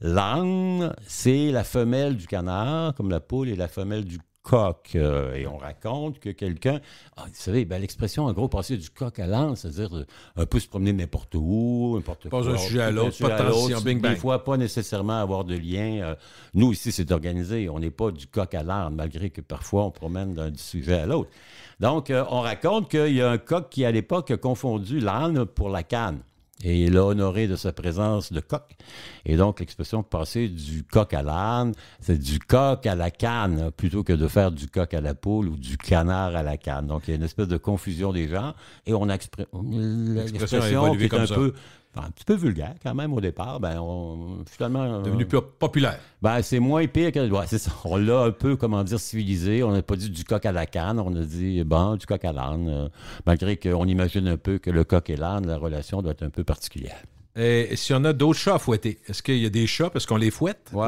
[SPEAKER 3] l'âne, c'est la femelle du canard, comme la poule, et la femelle du coq. Et on raconte que quelqu'un... vous savez, l'expression, en gros, passer du coq à l'âne, c'est-à-dire un peu se promener n'importe où, n'importe quoi.
[SPEAKER 2] Pas un sujet à l'autre, pas de transition, bing bang.
[SPEAKER 3] Des fois, pas nécessairement avoir de lien. Nous, ici, c'est organisé. On n'est pas du coq à l'âne, malgré que parfois, on promène d'un sujet à l'autre. Donc, on raconte qu'il y a un coq qui, à l'époque, a confondu l'âne pour la canne. Et il a honoré de sa présence de coq. Et donc, l'expression de passer du coq à l'âne, c'est du coq à la canne, plutôt que de faire du coq à la poule ou du canard à la canne. Donc, il y a une espèce de confusion des genres. Et on a l'expression qui est un petit peu vulgaire quand même au départ. Finalement...
[SPEAKER 2] devenu plus populaire.
[SPEAKER 3] C'est moins pire que... c'est ça. On l'a un peu, civilisé. On n'a pas dit du coq à la canne. On a dit, du coq à l'âne. Malgré qu'on imagine un peu que le coq et l'âne, la relation doit être un peu particulière.
[SPEAKER 2] Et si on a d'autres chats à fouetter, est-ce qu'il y a des chats parce qu'on les fouette?
[SPEAKER 3] Oui,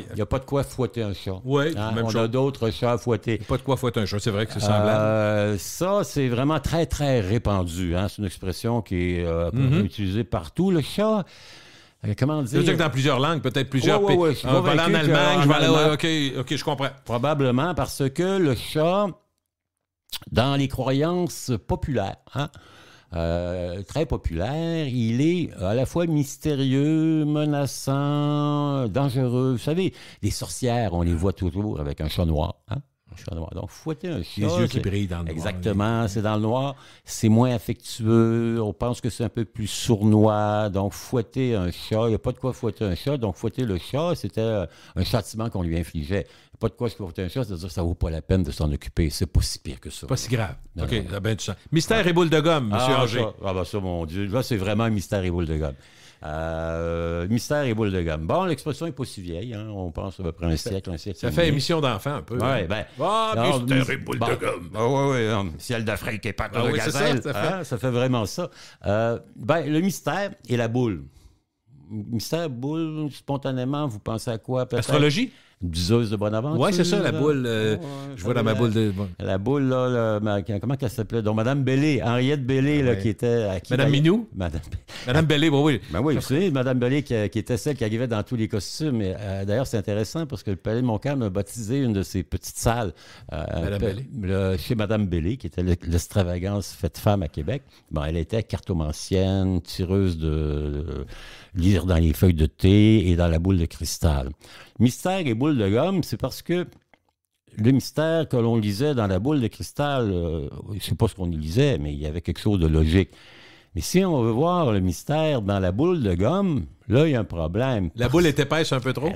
[SPEAKER 3] il n'y a pas de quoi fouetter un chat.
[SPEAKER 2] Oui,
[SPEAKER 3] même chose. On a d'autres chats à fouetter.
[SPEAKER 2] Il n'y a pas de quoi fouetter un chat, c'est vrai que c'est semblable.
[SPEAKER 3] Ça, c'est vraiment très, très répandu. C'est une expression qui est utilisée partout. Le chat... Comment dire?
[SPEAKER 2] Ça veut dire que dans plusieurs langues, peut-être plusieurs pays. Je vais aller en Allemagne, je vais aller... OK, je comprends.
[SPEAKER 3] Probablement parce que le chat, dans les croyances populaires, très populaire. Il est à la fois mystérieux, menaçant, dangereux. Vous savez, les sorcières, on les voit toujours avec un chat noir. Hein? Un chat noir. Donc, fouetter un chat...
[SPEAKER 2] Les yeux qui brillent dans le noir.
[SPEAKER 3] Exactement, c'est dans le noir. C'est moins affectueux. On pense que c'est un peu plus sournois. Donc, fouetter un chat, il n'y a pas de quoi fouetter un chat. Donc, fouetter le chat, c'était un châtiment qu'on lui infligeait. Pas de quoi fouetter un chat, c'est-à-dire que ça vaut pas la peine de s'en occuper. C'est pas si pire que ça.
[SPEAKER 2] Pas si grave.
[SPEAKER 3] Non,
[SPEAKER 2] OK,
[SPEAKER 3] non.
[SPEAKER 2] ben, tu sens. Mystère et boule de gomme, M. Anger.
[SPEAKER 3] Ça, mon Dieu. Là, c'est vraiment un mystère et boule de gomme. Mystère et boule de gomme. Bon, l'expression n'est pas si vieille. Hein? On pense à peu près un siècle.
[SPEAKER 2] Ça fait émission d'enfant un peu.
[SPEAKER 3] Oui, bien.
[SPEAKER 2] Mystère et boule de gomme.
[SPEAKER 3] Oui, ciel d'Afrique et pas de gazelle. Ça fait vraiment ça. Le mystère et la boule. Mystère, boule, spontanément, vous pensez à quoi?
[SPEAKER 2] Astrologie?
[SPEAKER 3] Une diseuse de Bonaventure.
[SPEAKER 2] Oui, c'est ça, la boule. Je vois dans ma boule de...
[SPEAKER 3] La boule, là, comment elle s'appelait? Donc, Madame Bellé, Henriette Bellé, là, qui était...
[SPEAKER 2] Madame Minou? Madame Bellé, oui.
[SPEAKER 3] Ben oui, vous savez, Madame Bellé, qui était celle qui arrivait dans tous les costumes. D'ailleurs, c'est intéressant parce que le Palais de Montcalm a baptisé une de ses petites salles chez Madame Bellé, qui était l'extravagance faite femme à Québec. Bon, elle était cartomancienne, tireuse de lire dans les feuilles de thé et dans la boule de cristal. Mystère et boule de gomme, c'est parce que le mystère que l'on lisait dans la boule de cristal, je ne sais pas ce qu'on y lisait, mais il y avait quelque chose de logique. Mais si on veut voir le mystère dans la boule de gomme, là, il y a un problème.
[SPEAKER 2] La boule est épaisse un peu trop?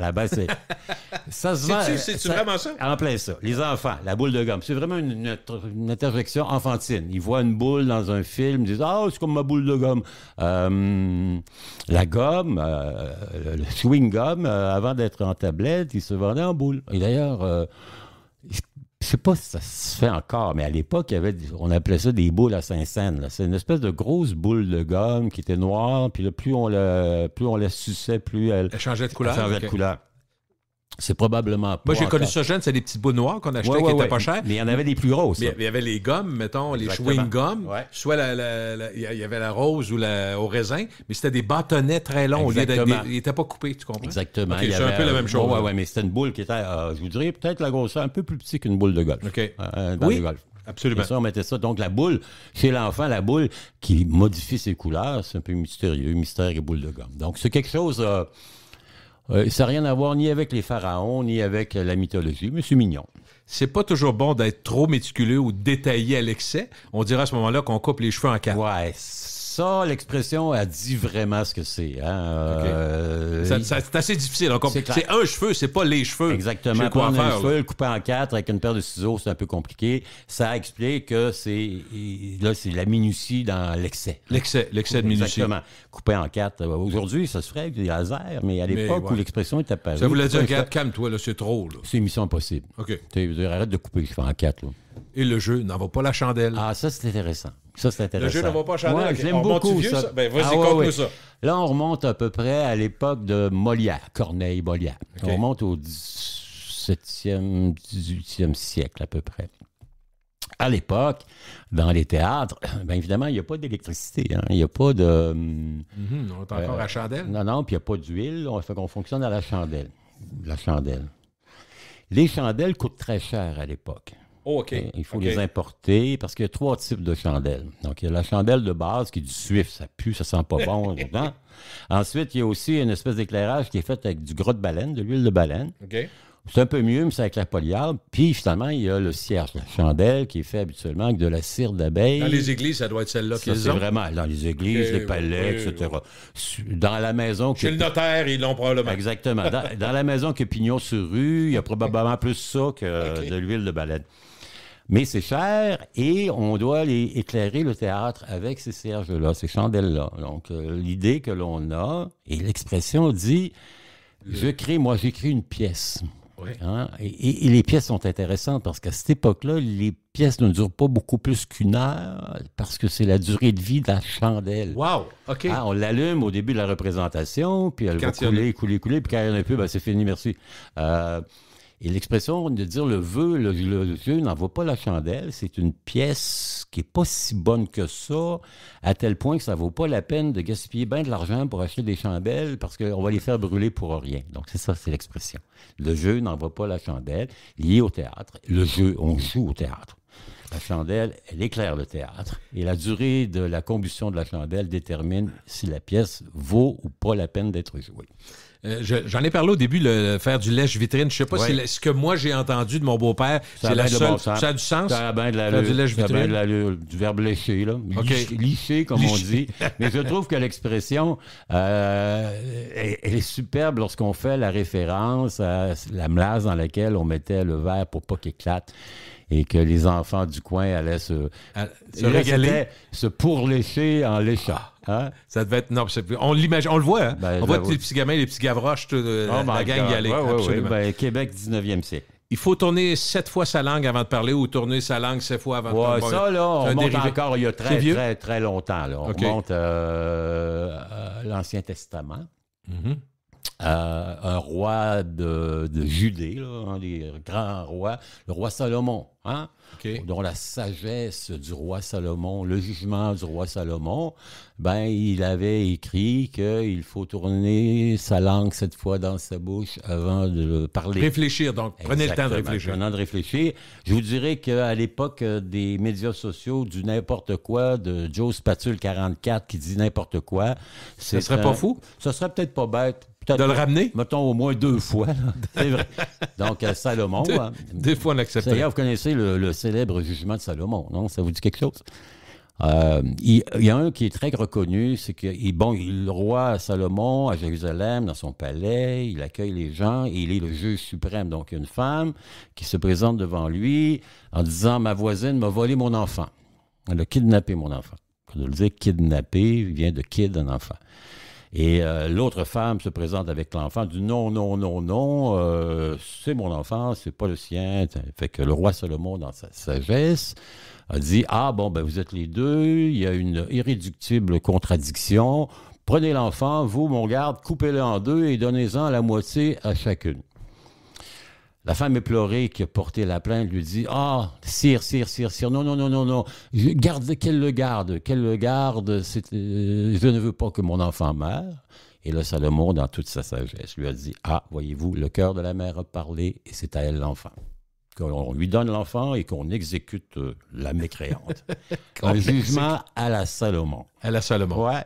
[SPEAKER 3] Ça se vend.
[SPEAKER 2] C'est-tu vraiment ça?
[SPEAKER 3] En plein ça. Les enfants, la boule de gomme, c'est vraiment une interjection enfantine. Ils voient une boule dans un film, ils disent « Ah, c'est comme ma boule de gomme. » La gomme, le chewing-gum, avant d'être en tablette, il se vendait en boule. Et d'ailleurs... je ne sais pas si ça se fait encore, mais à l'époque, on appelait ça des boules à Saint-Saëns. C'est une espèce de grosse boule de gomme qui était noire, puis là, plus on la suçait, plus elle
[SPEAKER 2] changeait de couleur.
[SPEAKER 3] De couleur. C'est probablement pas.
[SPEAKER 2] Moi, j'ai connu ça jeune, c'est des petites boules noires qu'on achetait qui n'étaient pas chères.
[SPEAKER 3] Mais il y en avait des plus grosses.
[SPEAKER 2] Mais il y avait les gommes, mettons,
[SPEAKER 3] Exactement.
[SPEAKER 2] les chewing-gums.
[SPEAKER 3] Ouais.
[SPEAKER 2] Soit il y avait la rose ou au raisin, mais c'était des bâtonnets très longs. Ils n'étaient pas coupés, tu comprends?
[SPEAKER 3] Exactement.
[SPEAKER 2] Okay, c'est un peu la même chose.
[SPEAKER 3] Oui, mais c'était une boule qui était, je vous dirais, peut-être la grosseur un peu plus petite qu'une boule de golf.
[SPEAKER 2] OK.
[SPEAKER 3] Dans le golf.
[SPEAKER 2] Absolument.
[SPEAKER 3] Et ça, on mettait ça. Donc, la boule, chez l'enfant, la boule qui modifie ses couleurs, c'est un peu mystérieux, mystère et boule de gomme. Donc, c'est quelque chose... ça n'a rien à voir ni avec les pharaons, ni avec la mythologie, mais c'est mignon.
[SPEAKER 2] C'est pas toujours bon d'être trop méticuleux ou détaillé à l'excès. On dirait à ce moment-là qu'on coupe les cheveux en quatre.
[SPEAKER 3] Ouais, ça, l'expression, elle dit vraiment ce que c'est. Hein?
[SPEAKER 2] C'est assez difficile. C'est un cheveu, c'est pas les cheveux.
[SPEAKER 3] Exactement. Prendre un cheveu, le couper en quatre avec une paire de ciseaux, c'est un peu compliqué. Ça explique que c'est la minutie dans l'excès.
[SPEAKER 2] L'excès de minutie.
[SPEAKER 3] Exactement. Couper en quatre. Aujourd'hui, ça se ferait avec des lasers, mais à l'époque où l'expression est apparue...
[SPEAKER 2] Ça voulait dire, regarde, calme-toi, là, c'est trop. Là.
[SPEAKER 3] C'est mission impossible.
[SPEAKER 2] OK.
[SPEAKER 3] Arrête de couper les cheveux en quatre. Là.
[SPEAKER 2] Et le jeu n'en va pas la chandelle.
[SPEAKER 3] Ah, ça, c'est intéressant.
[SPEAKER 2] Le jeu n'en va pas la chandelle.
[SPEAKER 3] Ouais, je l'aime beaucoup, ça.
[SPEAKER 2] Ben, vas-y, conte-nous ça.
[SPEAKER 3] Là, on remonte à peu près à l'époque de Molière, Corneille-Molière. Okay. On remonte au 17e, 18e siècle, à peu près. À l'époque, dans les théâtres, bien évidemment, il n'y a pas d'électricité. Hein. Il n'y a pas de...
[SPEAKER 2] on est encore à chandelle?
[SPEAKER 3] Non, puis il n'y a pas d'huile. On fonctionne à la chandelle. La chandelle. Les chandelles coûtent très cher à l'époque.
[SPEAKER 2] Oh, OK.
[SPEAKER 3] Il faut les importer parce qu'il y a 3 types de chandelles. Donc, il y a la chandelle de base qui est du suif, ça pue, ça sent pas bon. Ensuite, il y a aussi une espèce d'éclairage qui est fait avec du gras de baleine, de l'huile de baleine.
[SPEAKER 2] OK.
[SPEAKER 3] C'est un peu mieux, mais c'est avec la polyarde. Puis, finalement, il y a le cierge, la chandelle, qui est fait habituellement avec de la cire d'abeille.
[SPEAKER 2] Dans les églises, ça doit être celle-là qu'ils ont.
[SPEAKER 3] C'est vraiment dans les églises, les palais, etc. Dans la maison...
[SPEAKER 2] Chez le notaire, ils l'ont probablement.
[SPEAKER 3] Exactement. Dans la maison que Pignon sur rue, il y a probablement plus ça que de l'huile de baleine. Mais c'est cher et on doit éclairer le théâtre avec ces cierges-là, ces chandelles-là. Donc, l'idée que l'on a, et l'expression dit, j'écris une pièce.
[SPEAKER 2] Oui.
[SPEAKER 3] Hein? Et les pièces sont intéressantes parce qu'à cette époque-là, les pièces ne durent pas beaucoup plus qu'1 heure parce que c'est la durée de vie de la chandelle.
[SPEAKER 2] Wow! OK.
[SPEAKER 3] Hein, on l'allume au début de la représentation, puis elle va couler, puis quand il y en a plus, c'est fini, merci. Et l'expression de dire le jeu n'en vaut pas la chandelle, c'est une pièce qui n'est pas si bonne que ça, à tel point que ça ne vaut pas la peine de gaspiller bien de l'argent pour acheter des chandelles parce qu'on va les faire brûler pour rien. Donc, c'est ça, c'est l'expression. Le jeu n'en vaut pas la chandelle, lié au théâtre. Le jeu, on joue au théâtre. La chandelle, elle éclaire le théâtre. Et la durée de la combustion de la chandelle détermine si la pièce vaut ou pas la peine d'être jouée.
[SPEAKER 2] J'en ai parlé au début, faire du lèche-vitrine. Je sais pas si ce que moi j'ai entendu de mon beau-père, c'est la seule. Ça a du sens?
[SPEAKER 3] Ça a bien de
[SPEAKER 2] faire du lèche-vitrine.
[SPEAKER 3] Ça a bien de l'allure, du verbe lécher, là.
[SPEAKER 2] Okay.
[SPEAKER 3] Licher, comme on dit. Mais je trouve que l'expression, elle est superbe lorsqu'on fait la référence à la melasse dans laquelle on mettait le verre pour pas qu'il éclate. Et que les enfants du coin allaient se
[SPEAKER 2] régaler.
[SPEAKER 3] Se pourlécher en léchant. Hein?
[SPEAKER 2] Ça devait être... Non, on l'imagine, on le voit. Hein? On voit tous les petits gamins, les petits gavroches, la gang y aller.
[SPEAKER 3] Québec, 19e siècle.
[SPEAKER 2] Il faut tourner 7 fois sa langue avant de parler ou tourner sa langue 7 fois avant de parler.
[SPEAKER 3] Ça, là, on remonte encore il y a très, très longtemps. Là. On remonte à l'Ancien Testament.
[SPEAKER 2] Mm-hmm.
[SPEAKER 3] Un roi de Judée, là, un des grands rois, le roi Salomon, hein? Dont la sagesse du roi Salomon, le jugement du roi Salomon, il avait écrit qu'il faut tourner sa langue 7 fois dans sa bouche avant de parler.
[SPEAKER 2] Réfléchir, donc. Prenez le temps de réfléchir.
[SPEAKER 3] Prenez le temps de réfléchir. Je vous dirais qu'à l'époque des médias sociaux, du n'importe quoi, de Joe Spatule 44 qui dit n'importe quoi.
[SPEAKER 2] Ça serait pas fou?
[SPEAKER 3] Ça serait peut-être pas bête.
[SPEAKER 2] De le ramener?
[SPEAKER 3] Mettons au moins 2 fois. C'est vrai. Donc, Salomon.
[SPEAKER 2] Deux fois on l'accepte.
[SPEAKER 3] D'ailleurs, vous connaissez le célèbre jugement de Salomon, non? Ça vous dit quelque chose? Il y a un qui est très reconnu, c'est que le roi Salomon à Jérusalem, dans son palais, il accueille les gens et il est le juge suprême. Donc, il y a une femme qui se présente devant lui en disant « Ma voisine m'a volé mon enfant. Elle a kidnappé mon enfant. » Quand on le dit kidnapper, vient de kid, un enfant. Et l'autre femme se présente avec l'enfant, dit non, c'est mon enfant, c'est pas le sien. Fait que le roi Salomon, dans sa sagesse, a dit vous êtes les deux, il y a une irréductible contradiction. Prenez l'enfant, vous, mon garde, coupez-le en deux et donnez-en la moitié à chacune. La femme éplorée qui a porté la plainte lui dit « sire, non, qu'elle le garde, je ne veux pas que mon enfant meure. » Et là, Salomon, dans toute sa sagesse, lui a dit « voyez-vous, le cœur de la mère a parlé et c'est à elle l'enfant. » Qu'on lui donne l'enfant et qu'on exécute la mécréante. Un jugement à la Salomon.
[SPEAKER 2] À la Salomon.
[SPEAKER 3] Ouais.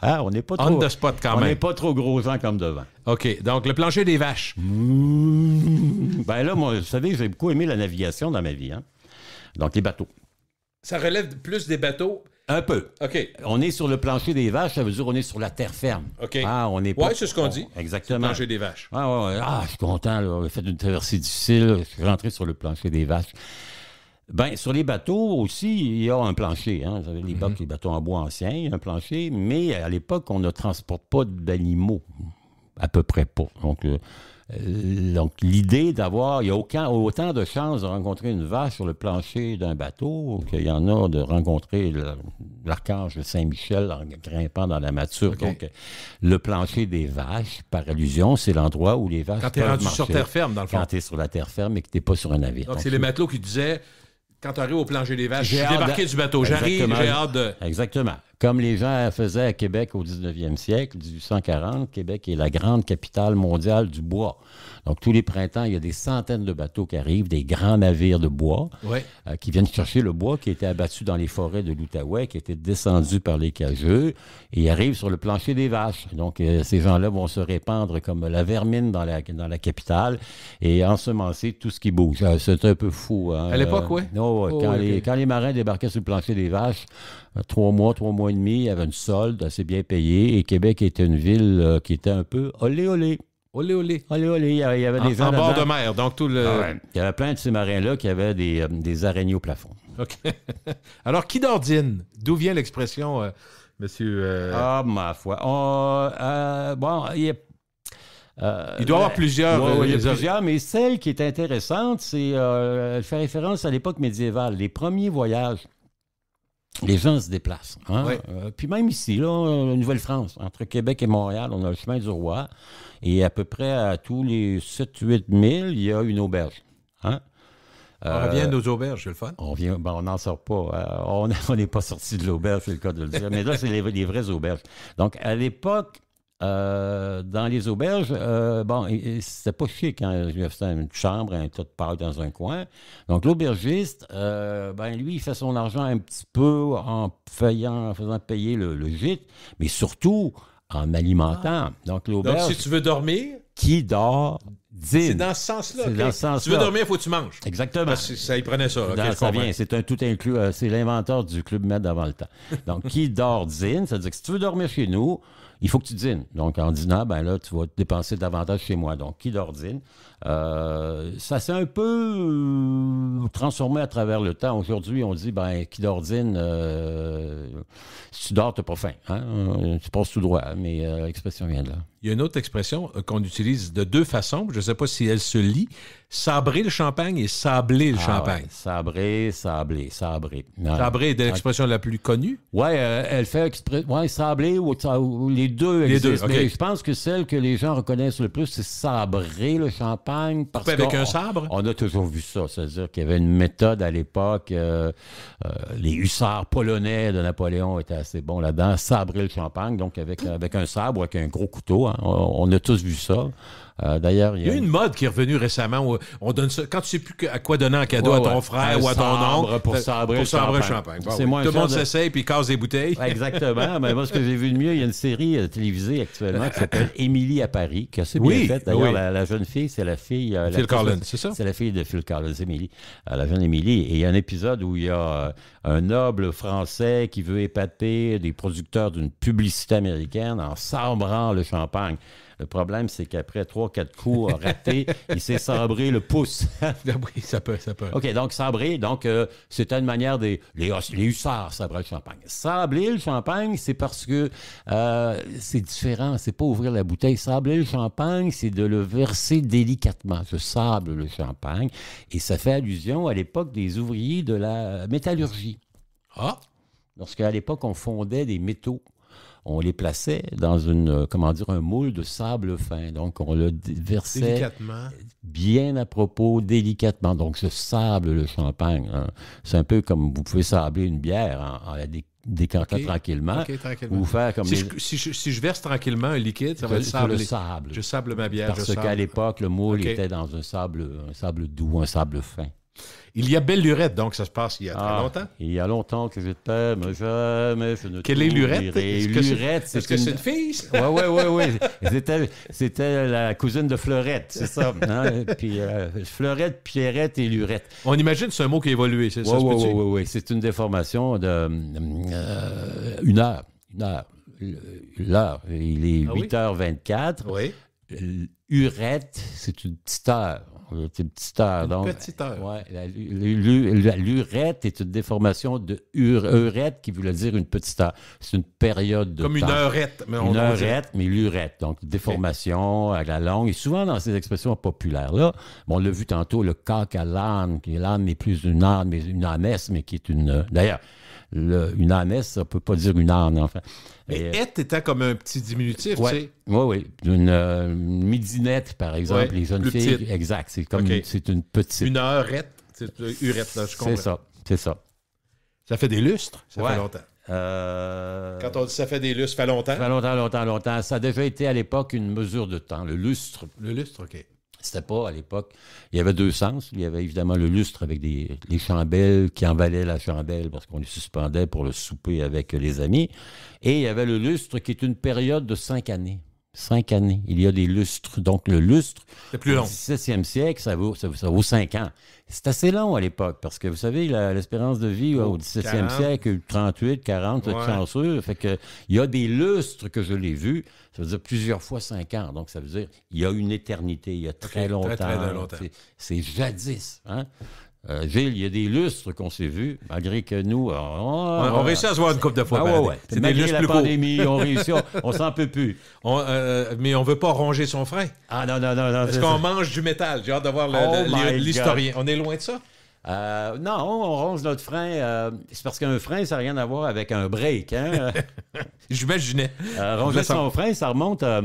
[SPEAKER 3] On n'est pas trop...
[SPEAKER 2] On the spot quand même.
[SPEAKER 3] On n'est pas trop gros gens comme devant.
[SPEAKER 2] OK. Donc, le plancher des vaches.
[SPEAKER 3] Là, moi, vous savez, j'ai beaucoup aimé la navigation dans ma vie. Hein? Donc, les bateaux.
[SPEAKER 2] Ça relève plus des bateaux?
[SPEAKER 3] Un peu.
[SPEAKER 2] OK.
[SPEAKER 3] On est sur le plancher des vaches, ça veut dire qu'on est sur la terre ferme.
[SPEAKER 2] OK.
[SPEAKER 3] On est pas...
[SPEAKER 2] Oui, c'est ce qu'on dit.
[SPEAKER 3] Exactement.
[SPEAKER 2] Le plancher des vaches.
[SPEAKER 3] Je suis content. Là. On a fait une traversée difficile. Je suis rentré sur le plancher des vaches. Sur les bateaux aussi, il y a un plancher. Hein. Vous savez, les bateaux en bois anciens, il y a un plancher. Mais à l'époque, on ne transporte pas d'animaux. À peu près pas. Donc, l'idée d'avoir... Il y a autant de chances de rencontrer une vache sur le plancher d'un bateau qu'il y en a de rencontrer l'archange Saint-Michel en grimpant dans la mâture. Okay. Donc, le plancher des vaches, par allusion, c'est l'endroit où les vaches
[SPEAKER 2] quand tu es rendu sur terre ferme, dans le fond.
[SPEAKER 3] Quand tu es sur la terre ferme et que tu n'es pas sur un navire.
[SPEAKER 2] Donc c'est les matelots qui disaient... Quand tu arrives au plancher des vaches, je suis débarqué du bateau. J'arrive, j'ai hâte de...
[SPEAKER 3] Exactement. Comme les gens faisaient à Québec au 19e siècle, 1840, Québec est la grande capitale mondiale du bois. Donc, tous les printemps, il y a des centaines de bateaux qui arrivent, des grands navires de bois, qui viennent chercher le bois qui était abattu dans les forêts de l'Outaouais, qui était descendu par les cageux, et ils arrivent sur le plancher des vaches. Donc, ces gens-là vont se répandre comme la vermine dans la capitale et ensemencer tout ce qui bouge. C'est un peu fou. Hein?
[SPEAKER 2] À l'époque, oui?
[SPEAKER 3] Quand les marins débarquaient sur le plancher des vaches, 3 mois et demi, il y avait une solde assez bien payée, et Québec était une ville qui était un peu olé.
[SPEAKER 2] Olé.
[SPEAKER 3] Il y avait des gens
[SPEAKER 2] en bord de mer, donc tout le...
[SPEAKER 3] Il y avait plein de ces marins-là qui avaient des araignées au plafond.
[SPEAKER 2] OK. Alors, qui d'ordine? D'où vient l'expression, monsieur...
[SPEAKER 3] ma foi.
[SPEAKER 2] il doit y avoir plusieurs...
[SPEAKER 3] il y a plusieurs, mais celle qui est intéressante, c'est... elle fait référence à l'époque médiévale. Les premiers voyages, les gens se déplacent. Hein?
[SPEAKER 2] Oui.
[SPEAKER 3] Puis même ici, là, en Nouvelle-France, entre Québec et Montréal, on a le chemin du roi. Et à peu près à tous les 7-8 000, il y a une auberge. Hein?
[SPEAKER 2] On revient à nos auberges, c'est le fun.
[SPEAKER 3] On n'en sort pas. On n'est pas sorti de l'auberge, c'est le cas de le dire. Mais là, c'est les vraies auberges. Donc, à l'époque, dans les auberges, bon, c'était pas chic, hein. C'était une chambre, un tas de paille dans un coin. Donc, l'aubergiste, ben, lui, il fait son argent un petit peu en faisant payer le gîte, mais surtout en alimentant. Donc,
[SPEAKER 2] Donc,
[SPEAKER 3] l'auberge,
[SPEAKER 2] si tu veux dormir,
[SPEAKER 3] qui dort, dîne.
[SPEAKER 2] c'est dans ce sens-là.
[SPEAKER 3] C'est
[SPEAKER 2] OK?
[SPEAKER 3] dans ce sens-là.
[SPEAKER 2] Si tu veux dormir, il faut que tu manges.
[SPEAKER 3] Exactement.
[SPEAKER 2] Parce que ça, il prenait ça. OK,
[SPEAKER 3] Dans-
[SPEAKER 2] je
[SPEAKER 3] ça
[SPEAKER 2] comprends.
[SPEAKER 3] vient, c'est un tout inclus. C'est l'inventeur du Club Med d'avant le temps. Donc, qui dort dîne, c'est-à-dire que si tu veux dormir chez nous, il faut que tu dînes. Donc, en dînant, ben là, tu vas te dépenser davantage chez moi. Donc, qui dort dîne. Ça s'est un peu transformé à travers le temps. Aujourd'hui, on dit, ben, qui dort dîne, si tu dors, tu n'as pas faim. Hein? Tu passes tout droit, mais l'expression vient de là.
[SPEAKER 2] Il y a une autre expression qu'on utilise de deux façons. Je ne sais pas si elle se lie. Sabrer le champagne et sabler le champagne.
[SPEAKER 3] Ouais, sabré, sablé, sabré. Ouais.
[SPEAKER 2] Sabrer est l'expression la plus connue.
[SPEAKER 3] Oui, elle fait sablé ou les deux
[SPEAKER 2] Les deux,
[SPEAKER 3] existent.
[SPEAKER 2] OK.
[SPEAKER 3] Mais je pense que celle que les gens reconnaissent le plus, c'est sabrer le champagne. Parce
[SPEAKER 2] Avec
[SPEAKER 3] qu'on-
[SPEAKER 2] un sabre?
[SPEAKER 3] On a toujours vu ça. C'est-à-dire qu'il y avait une méthode à l'époque. Les hussards polonais de Napoléon étaient assez bons là-dedans. Sabrer le champagne, donc avec un sabre ou avec un gros couteau. Hein. On a tous vu ça. D'ailleurs,
[SPEAKER 2] Il y a une mode qui est revenue récemment où on donne ça. Quand tu sais plus à quoi donner en cadeau à ton frère
[SPEAKER 3] Un
[SPEAKER 2] ou à ton
[SPEAKER 3] sabre
[SPEAKER 2] oncle.
[SPEAKER 3] pour sabrer le
[SPEAKER 2] le
[SPEAKER 3] champagne.
[SPEAKER 2] champagne. Bah
[SPEAKER 3] C'est
[SPEAKER 2] oui.
[SPEAKER 3] moins
[SPEAKER 2] Tout le monde
[SPEAKER 3] cher de-
[SPEAKER 2] s'essaye puis casse des bouteilles.
[SPEAKER 3] Exactement. Mais moi, ce que j'ai vu de mieux, il y a une série télévisée actuellement qui s'appelle Émilie à Paris, qui est assez bien
[SPEAKER 2] Oui,
[SPEAKER 3] faite. D'ailleurs,
[SPEAKER 2] oui.
[SPEAKER 3] la jeune fille, c'est la fille...
[SPEAKER 2] Phil Collins, c'est ça?
[SPEAKER 3] C'est la fille de Phil Collins, Émilie. La jeune Émilie. Et il y a un épisode où il y a un noble français qui veut épater des producteurs d'une publicité américaine en sabrant le champagne. Le problème, c'est qu'après 3-4 coups ratés, il s'est sabré le pouce.
[SPEAKER 2] Oui, ça peut.
[SPEAKER 3] OK, donc sabré, donc c'était une manière les hussards sabraient le champagne. Sabler le champagne, c'est parce que c'est différent, c'est pas ouvrir la bouteille. Sabler le champagne, c'est de le verser délicatement. Je sable le champagne et ça fait allusion à l'époque des ouvriers de la métallurgie.
[SPEAKER 2] Ah!
[SPEAKER 3] Lorsqu'à l'époque, on fondait des métaux. On les plaçait dans un moule de sable fin. Donc, on le versait
[SPEAKER 2] Délicatement.
[SPEAKER 3] bien à propos, délicatement. Donc, je sable le champagne. Hein. C'est un peu comme vous pouvez sabler une bière en la décantant
[SPEAKER 2] OK.
[SPEAKER 3] tranquillement.
[SPEAKER 2] OK, tranquillement.
[SPEAKER 3] Ou faire comme
[SPEAKER 2] Si je verse tranquillement un liquide, ça va être
[SPEAKER 3] je
[SPEAKER 2] sablé.
[SPEAKER 3] le sable.
[SPEAKER 2] Je sable ma bière.
[SPEAKER 3] Parce
[SPEAKER 2] je
[SPEAKER 3] qu'à
[SPEAKER 2] sable.
[SPEAKER 3] l'époque, le moule
[SPEAKER 2] OK.
[SPEAKER 3] était dans un sable doux, un sable fin.
[SPEAKER 2] Il y a Belle Lurette, donc ça se passe il y a très longtemps.
[SPEAKER 3] Il y a longtemps que je t'aime, jamais je ne
[SPEAKER 2] Quelle est Lurette?
[SPEAKER 3] t'oublierai.
[SPEAKER 2] Est-ce que c'est-
[SPEAKER 3] Lurette,
[SPEAKER 2] Est-ce que c'est une fille? ça?
[SPEAKER 3] Oui. C'était la cousine de Fleurette, c'est ça. Hein? Puis Fleurette, Pierrette et Lurette.
[SPEAKER 2] On imagine que c'est un mot qui a évolué, c'est ça? se peut-tu?
[SPEAKER 3] Oui. C'est une déformation de une heure. L'heure. Il est
[SPEAKER 2] Ah oui?
[SPEAKER 3] 8h24.
[SPEAKER 2] Oui.
[SPEAKER 3] Urette, c'est une petite heure. C'est une petite heure.
[SPEAKER 2] Une
[SPEAKER 3] donc,
[SPEAKER 2] petite heure.
[SPEAKER 3] Ouais, la lurette est une déformation de heurette qui voulait dire une petite heure. C'est une période de
[SPEAKER 2] Comme
[SPEAKER 3] temps.
[SPEAKER 2] une heurette. Mais
[SPEAKER 3] Une heurette, mais lurette. Donc, déformation à la longue. Et souvent, dans ces expressions populaires-là, bon, on l'a vu tantôt, le coq à l'âne, qui l'âne n'est plus une âne, mais une ânesse, mais qui est une... D'ailleurs, une ânesse, ça ne peut pas dire une âne, enfin.
[SPEAKER 2] Mais
[SPEAKER 3] Et,
[SPEAKER 2] être étant comme un petit diminutif, tu sais.
[SPEAKER 3] oui. Une midinette, par exemple,
[SPEAKER 2] Ouais,
[SPEAKER 3] les jeunes
[SPEAKER 2] plus
[SPEAKER 3] filles.
[SPEAKER 2] petite.
[SPEAKER 3] Exact. C'est comme
[SPEAKER 2] OK.
[SPEAKER 3] c'est une petite.
[SPEAKER 2] Une heurette. C'est urette, là, je comprends.
[SPEAKER 3] C'est ça.
[SPEAKER 2] Ça fait des lustres. Ça
[SPEAKER 3] Ouais.
[SPEAKER 2] fait longtemps. Quand on dit ça fait des lustres, ça fait longtemps.
[SPEAKER 3] Ça fait longtemps. Ça a déjà été à l'époque une mesure de temps. Le lustre,
[SPEAKER 2] Le lustre, OK.
[SPEAKER 3] c'était pas à l'époque. Il y avait deux sens. Il y avait évidemment le lustre avec les chandelles qui embalaient la chandelle parce qu'on les suspendait pour le souper avec les amis. Et il y avait le lustre qui est une période de 5 années. 5 années. Il y a des lustres. Donc, le lustre,
[SPEAKER 2] C'est plus
[SPEAKER 3] au
[SPEAKER 2] long.
[SPEAKER 3] 17e siècle, ça vaut 5 ans. C'est assez long à l'époque, parce que vous savez, l'espérance de vie au 17e
[SPEAKER 2] 40.
[SPEAKER 3] siècle, 38, 40, vous êtes
[SPEAKER 2] Ouais.
[SPEAKER 3] chanceux. Fait que, il y a des lustres que je l'ai vus, ça veut dire plusieurs fois 5 ans. Donc, ça veut dire il y a une éternité, il y a très longtemps.
[SPEAKER 2] très longtemps.
[SPEAKER 3] C'est jadis. Hein? Gilles, il y a des lustres qu'on s'est vus, malgré que nous...
[SPEAKER 2] On réussit à se voir une couple de fois.
[SPEAKER 3] Ah
[SPEAKER 2] par
[SPEAKER 3] ouais,
[SPEAKER 2] année.
[SPEAKER 3] ouais.
[SPEAKER 2] C'est des
[SPEAKER 3] Malgré
[SPEAKER 2] lustres
[SPEAKER 3] la
[SPEAKER 2] plus courts.
[SPEAKER 3] pandémie, on réussit, on s'en peut plus.
[SPEAKER 2] Mais on veut pas ronger son frein.
[SPEAKER 3] Ah non.
[SPEAKER 2] Est-ce
[SPEAKER 3] c'est
[SPEAKER 2] qu'on
[SPEAKER 3] ça.
[SPEAKER 2] mange du métal? J'ai hâte de voir
[SPEAKER 3] Oh my
[SPEAKER 2] l'historien. On est loin de ça?
[SPEAKER 3] Non, on ronge notre frein. C'est parce qu'un frein, ça n'a rien à voir avec un break. Hein?
[SPEAKER 2] J'imaginais.
[SPEAKER 3] Ronger son frein, ça remonte à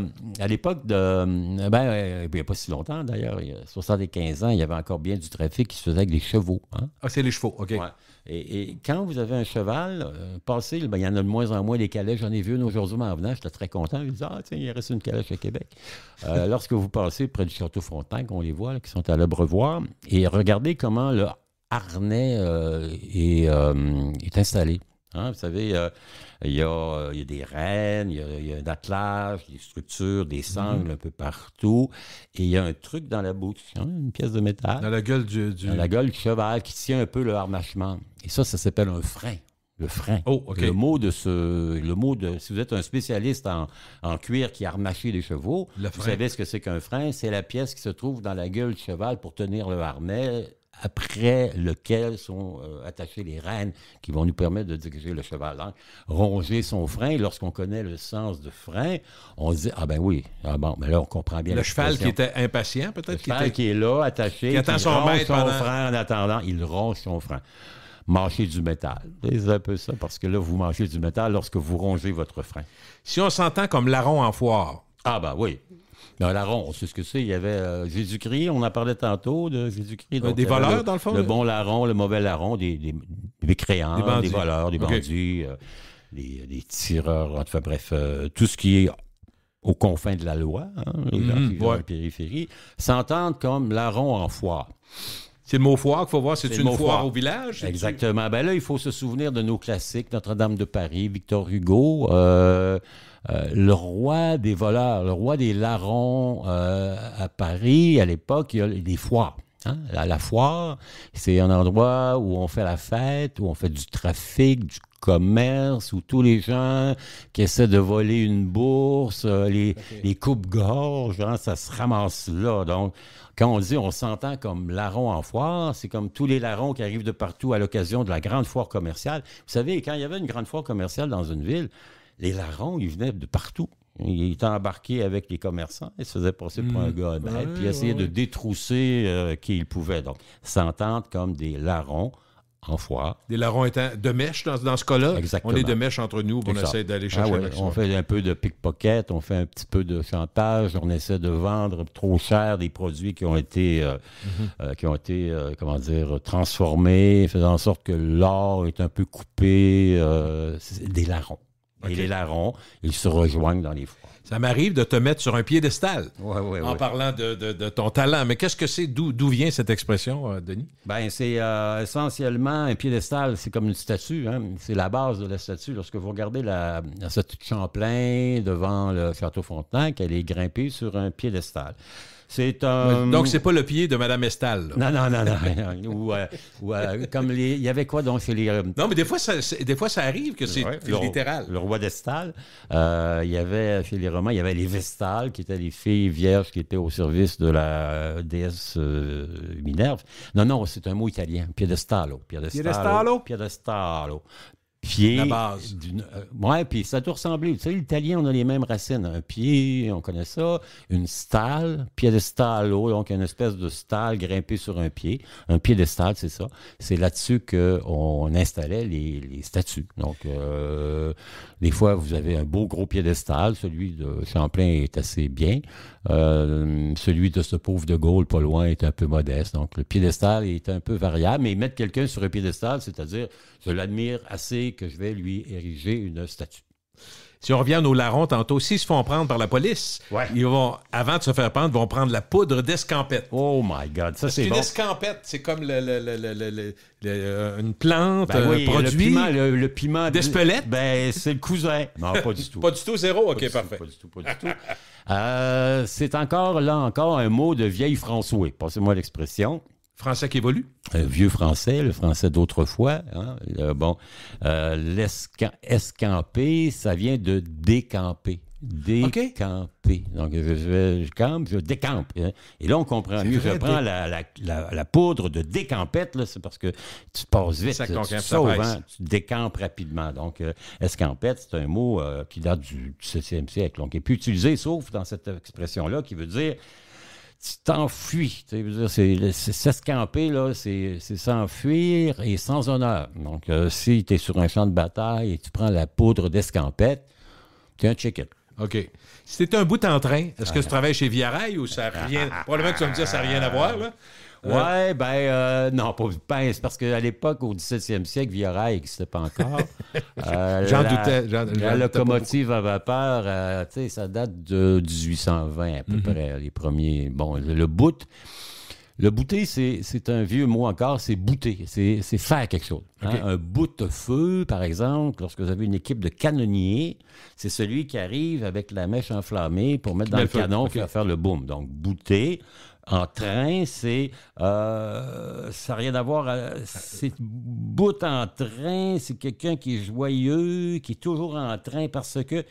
[SPEAKER 3] l'époque de... il n'y a pas si longtemps, d'ailleurs. Il y a 75 ans, il y avait encore bien du trafic qui se faisait avec les chevaux. Hein?
[SPEAKER 2] Ah, c'est les chevaux, OK.
[SPEAKER 3] Ouais. Et quand vous avez un cheval, passé, il y en a de moins en moins des calèches. J'en ai vu une aujourd'hui en venant, j'étais très content. Je me disais, tiens, il reste une calèche à Québec. Lorsque vous passez près du Château Frontenac, on les voit, là, qui sont à l'Abreuvoir, et regardez comment le harnais est installé. Hein, vous savez, il y a des rênes, il y a un attelage, des structures, des sangles un peu partout. Et il y a un truc dans la bouche, hein, une pièce de métal.
[SPEAKER 2] Dans la gueule
[SPEAKER 3] Dans la gueule du cheval qui tient un peu le harnachement. Et ça s'appelle un frein. Le frein.
[SPEAKER 2] Oh, OK.
[SPEAKER 3] Le mot de, si vous êtes un spécialiste en cuir qui a harnaché les chevaux, vous savez ce que c'est qu'un frein. C'est la pièce qui se trouve dans la gueule du cheval pour tenir le harnais, après lequel sont attachées les rênes qui vont nous permettre de diriger le cheval. Donc, ronger son frein, lorsqu'on connaît le sens de frein, on se dit, ah ben oui, mais là, on comprend bien
[SPEAKER 2] le cheval qui était impatient, peut-être?
[SPEAKER 3] Le cheval qui est là, attaché,
[SPEAKER 2] qui attend son maître
[SPEAKER 3] son frein en attendant, il ronge son frein. Mâcher du métal. C'est un peu ça, parce que là, vous mâchez du métal lorsque vous rongez votre frein.
[SPEAKER 2] Si on s'entend comme larron en foire.
[SPEAKER 3] Ah ben oui. Un larron, on sait ce que c'est. Il y avait Jésus-Christ, on en parlait tantôt de Jésus-Christ.
[SPEAKER 2] Des voleurs, dans le fond?
[SPEAKER 3] Le bon larron, le mauvais larron, des créants, des voleurs, des bandits, des tireurs, enfin bref, tout ce qui est aux confins de la loi, hein, les gens qui vivent dans la périphérie, s'entendent comme larron en foire.
[SPEAKER 2] C'est le mot foire qu'il faut voir. C'est une foire au village?
[SPEAKER 3] Exactement. Ben là, il faut se souvenir de nos classiques, Notre-Dame de Paris, Victor Hugo, le roi des voleurs, le roi des larrons à Paris, à l'époque, il y a des foires. Hein? La foire, c'est un endroit où on fait la fête, où on fait du trafic, du commerce, où tous les gens qui essaient de voler une bourse, les coupes-gorges, hein, ça se ramasse là. Donc, quand on dit on s'entend comme larron en foire, c'est comme tous les larrons qui arrivent de partout à l'occasion de la grande foire commerciale. Vous savez, quand il y avait une grande foire commerciale dans une ville, les larrons, ils venaient de partout. Ils étaient embarqués avec les commerçants. Ils se faisaient passer pour un gars honnête, puis essayaient de détrousser qui ils pouvaient. Donc, s'entendre comme des larrons en foire.
[SPEAKER 2] Des larrons étant de mèche dans ce cas-là.
[SPEAKER 3] Exactement.
[SPEAKER 2] On est de mèche entre nous, on essaie d'aller chercher avec ça.
[SPEAKER 3] On fait un peu de pickpocket, on fait un petit peu de chantage, on essaie de vendre trop cher des produits qui ont été, comment dire, transformés, faisant en sorte que l'or est un peu coupé. Des larrons. Okay. Et les larrons, ils se rejoignent dans les foires.
[SPEAKER 2] Ça m'arrive de te mettre sur un piédestal en
[SPEAKER 3] ouais.
[SPEAKER 2] parlant de ton talent. Mais qu'est-ce que c'est? D'où vient cette expression, Denis?
[SPEAKER 3] Bien, c'est essentiellement un piédestal. C'est comme une statue. Hein? C'est la base de la statue. Lorsque vous regardez la statue de Champlain devant le Château Frontenac, elle est grimpée sur un piédestal. C'est
[SPEAKER 2] donc, c'est pas le pied de Mme Estal.
[SPEAKER 3] Là. Non. Ou comme il y avait quoi donc chez les...
[SPEAKER 2] Non, mais des fois, ça arrive que c'est littéral.
[SPEAKER 3] Le roi d'Estal. Il y avait, chez les Romains, il y avait les Vestales, qui étaient les filles vierges qui étaient au service de la déesse Minerve. Non, c'est un mot italien. Piedestalo. Pied.
[SPEAKER 2] La base.
[SPEAKER 3] Puis ça doit ressembler. Tu sais, l'italien, on a les mêmes racines. Un pied, on connaît ça. Une stalle, piedestalo, donc une espèce de stalle grimpée sur un pied. Un piédestal, c'est ça. C'est là-dessus qu'on installait les statues. Donc, des fois, vous avez un beau gros piédestal. Celui de Champlain est assez bien. Celui de ce pauvre de Gaulle, pas loin, est un peu modeste. Donc, le piédestal est un peu variable. Mais mettre quelqu'un sur un piédestal, c'est-à-dire, je l'admire assez que je vais lui ériger une statue.
[SPEAKER 2] Si on revient à nos larrons tantôt, s'ils se font prendre par la police, ils vont, avant de se faire prendre, vont prendre la poudre d'escampette.
[SPEAKER 3] Oh my God, ça c'est bon.
[SPEAKER 2] Une escampette, c'est comme une plante, un produit.
[SPEAKER 3] Le piment
[SPEAKER 2] d'Espelette?
[SPEAKER 3] C'est le cousin. Non, pas du tout.
[SPEAKER 2] Pas du tout, zéro? OK, parfait.
[SPEAKER 3] Pas du tout. C'est encore un mot de vieille François. Passez-moi l'expression.
[SPEAKER 2] Français qui évolue?
[SPEAKER 3] Vieux français, le français d'autrefois. Hein? Escamper, ça vient de décamper. Décamper. Donc, je décampe. Hein? Et là, on comprend mieux. Je prends la poudre de décampette, là, c'est parce que tu passes vite. Tu décampes rapidement. Donc, escampette, c'est un mot qui date du 17e siècle. Donc, il n'est plus utilisé, sauf dans cette expression-là, qui veut dire tu t'enfuis. S'escamper, là, c'est s'enfuir et sans honneur. Donc, si tu es sur un champ de bataille et tu prends la poudre d'escampette, T'es un chicken.
[SPEAKER 2] OK. Si t'étais un bout en train, est-ce que tu travailles chez Via Rail ou ça n'a rien... Probablement que tu vas me dire que ça n'a rien à voir, là.
[SPEAKER 3] Non, pas c'est parce qu'à l'époque, au 17e siècle, Via Rail n'existait pas encore.
[SPEAKER 2] J'en doutais.
[SPEAKER 3] La locomotive à vapeur, tu sais, ça date de 1820 à peu près, les premiers. Bon, le boot. Le bouter, c'est un vieux mot encore, c'est bouter, c'est faire quelque chose. Okay. Un boute-feu, par exemple, lorsque vous avez une équipe de canonniers, c'est celui qui arrive avec la mèche enflammée pour mettre dans le canon pour faire le boom. Donc, bouter. En train, ça n'a rien à voir. C'est bout en train, c'est quelqu'un qui est joyeux, qui est toujours en train parce que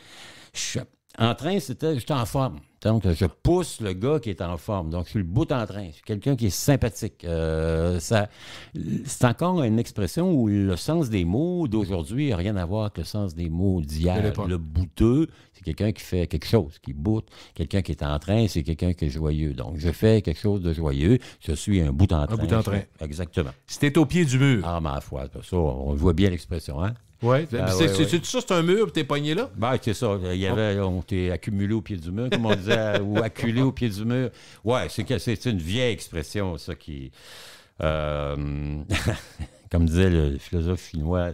[SPEAKER 3] en train, j'étais en forme. Donc, je pousse le gars qui est en forme. Donc, je suis le bout en train. Je suis quelqu'un qui est sympathique. C'est encore une expression où le sens des mots d'aujourd'hui n'a rien à voir avec le sens des mots d'hier. Le bouteux, c'est quelqu'un qui fait quelque chose, qui boute. Quelqu'un qui est en train, c'est quelqu'un qui est joyeux. Donc, je fais quelque chose de joyeux. Je suis un bout en train.
[SPEAKER 2] Un bout en train.
[SPEAKER 3] Exactement.
[SPEAKER 2] C'était au pied du mur.
[SPEAKER 3] Ah, ma foi, ça, on voit bien l'expression, hein?
[SPEAKER 2] Oui. C'est un mur, t'es pogné là?
[SPEAKER 3] Ben, c'est ça. On t'est accumulé au pied du mur, comme on disait, ou acculé au pied du mur. Oui, c'est une vieille expression, ça, qui... comme disait le philosophe chinois,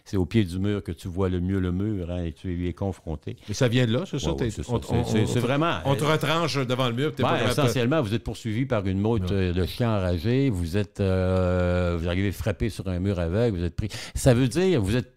[SPEAKER 3] c'est au pied du mur que tu vois le mieux le mur, hein, et tu lui es confronté.
[SPEAKER 2] Et ça vient de là, c'est ça?
[SPEAKER 3] C'est vraiment...
[SPEAKER 2] On te retranche devant le mur.
[SPEAKER 3] Essentiellement, vous êtes poursuivi par une meute de chiens enragés, vous arrivez frappé sur un mur aveugle, vous êtes pris... Ça veut dire, vous êtes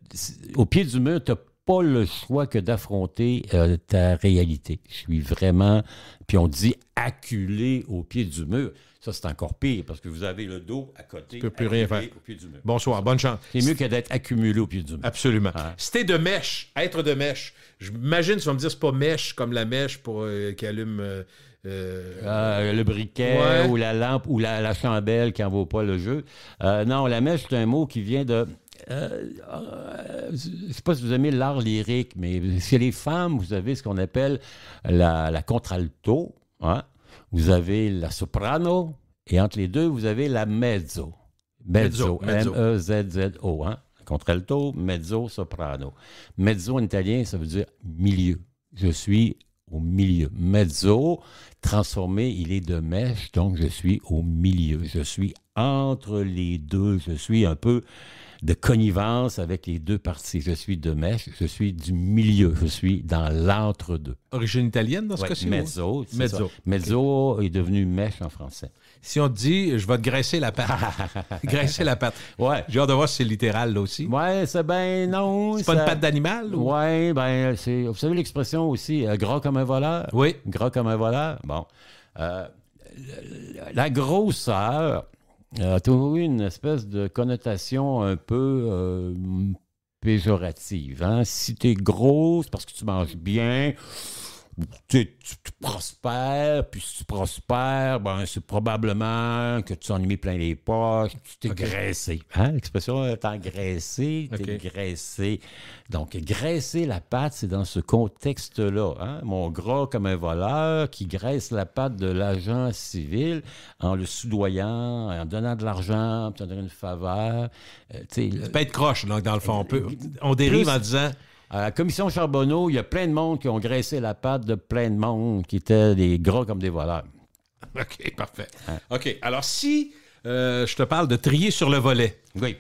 [SPEAKER 3] au pied du mur, tu n'as pas le choix que d'affronter ta réalité. Je suis vraiment... Puis on dit acculé au pied du mur. Ça, c'est encore pire, parce que vous avez le dos à côté,
[SPEAKER 2] tu peux plus rien faire.
[SPEAKER 3] Au pied du mur.
[SPEAKER 2] Bonsoir, bonne chance.
[SPEAKER 3] C'est mieux que d'être accumulé au pied du mur.
[SPEAKER 2] Absolument. C'était de mèche, être de mèche. J'imagine, tu vas me dire, c'est pas mèche comme la mèche pour qui allume...
[SPEAKER 3] le briquet ou la lampe ou la chandelle qui n'en vaut pas le jeu. Non, la mèche, c'est un mot qui vient de... je ne sais pas si vous aimez l'art lyrique, mais chez les femmes, vous avez ce qu'on appelle la contralto, hein? Vous avez la soprano, et entre les deux, vous avez la mezzo. Mezzo. M-E-Z-Z-O. Hein? Contralto, mezzo, soprano. Mezzo en italien, ça veut dire milieu. Je suis au milieu. Mezzo, transformé, il est de mèche, donc je suis au milieu. Je suis entre les deux. Je suis un peu de connivence avec les deux parties. Je suis de mèche, je suis du milieu. Je suis dans l'entre-deux.
[SPEAKER 2] Origine italienne dans ce cas-ci?
[SPEAKER 3] Mezzo. Mezzo est devenu mèche en français.
[SPEAKER 2] Si on te dit, je vais te graisser la patte. Graisser la patte.
[SPEAKER 3] Ouais.
[SPEAKER 2] J'ai hâte de voir si c'est littéral, là aussi.
[SPEAKER 3] Ouais, non.
[SPEAKER 2] C'est pas une patte d'animal? Ou...
[SPEAKER 3] Ouais, vous savez l'expression aussi, gras comme un voleur?
[SPEAKER 2] Oui.
[SPEAKER 3] Gras comme un voleur? Bon. La grosseur a toujours eu une espèce de connotation un peu péjorative. Hein? Si t'es gros, c'est parce que tu manges bien, tu prospères, puis si tu prospères, c'est probablement que tu t'en as mis plein les poches, tu t'es graissé. Hein? L'expression « t'engraisser », t'es graissé. Donc, graisser la patte, c'est dans ce contexte-là. Hein? Mon gras comme un voleur qui graisse la patte de l'agent civil en le soudoyant, en donnant de l'argent, en donnant une faveur.
[SPEAKER 2] Ça peut être croche, donc, dans le fond. On dérive en disant...
[SPEAKER 3] À la commission Charbonneau, il y a plein de monde qui ont graissé la patte de plein de monde qui étaient des gras comme des voleurs.
[SPEAKER 2] OK, parfait. Hein? OK, alors si je te parle de trier sur le volet.
[SPEAKER 3] Oui.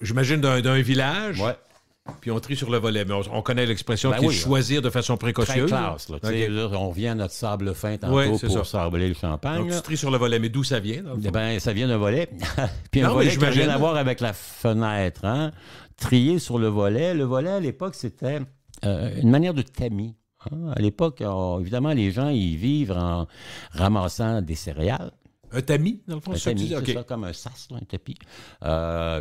[SPEAKER 2] J'imagine d'un village.
[SPEAKER 3] Oui.
[SPEAKER 2] Puis on trie sur le volet. Mais on connaît l'expression qui est choisir de façon précautionneuse.
[SPEAKER 3] Très classe. Là, on vient à notre sable fin tantôt pour sabler le champagne.
[SPEAKER 2] Donc tu tries sur le volet. Mais d'où ça vient?
[SPEAKER 3] Ça vient d'un volet. Puis un volet qui n'a rien à voir avec la fenêtre. Hein? Trier sur le volet. Le volet, à l'époque, c'était une manière de tamis. Hein? À l'époque, évidemment, les gens, ils vivent en ramassant des céréales.
[SPEAKER 2] Un tamis, dans le fond?
[SPEAKER 3] C'est ça, comme un sas, là, un tapis.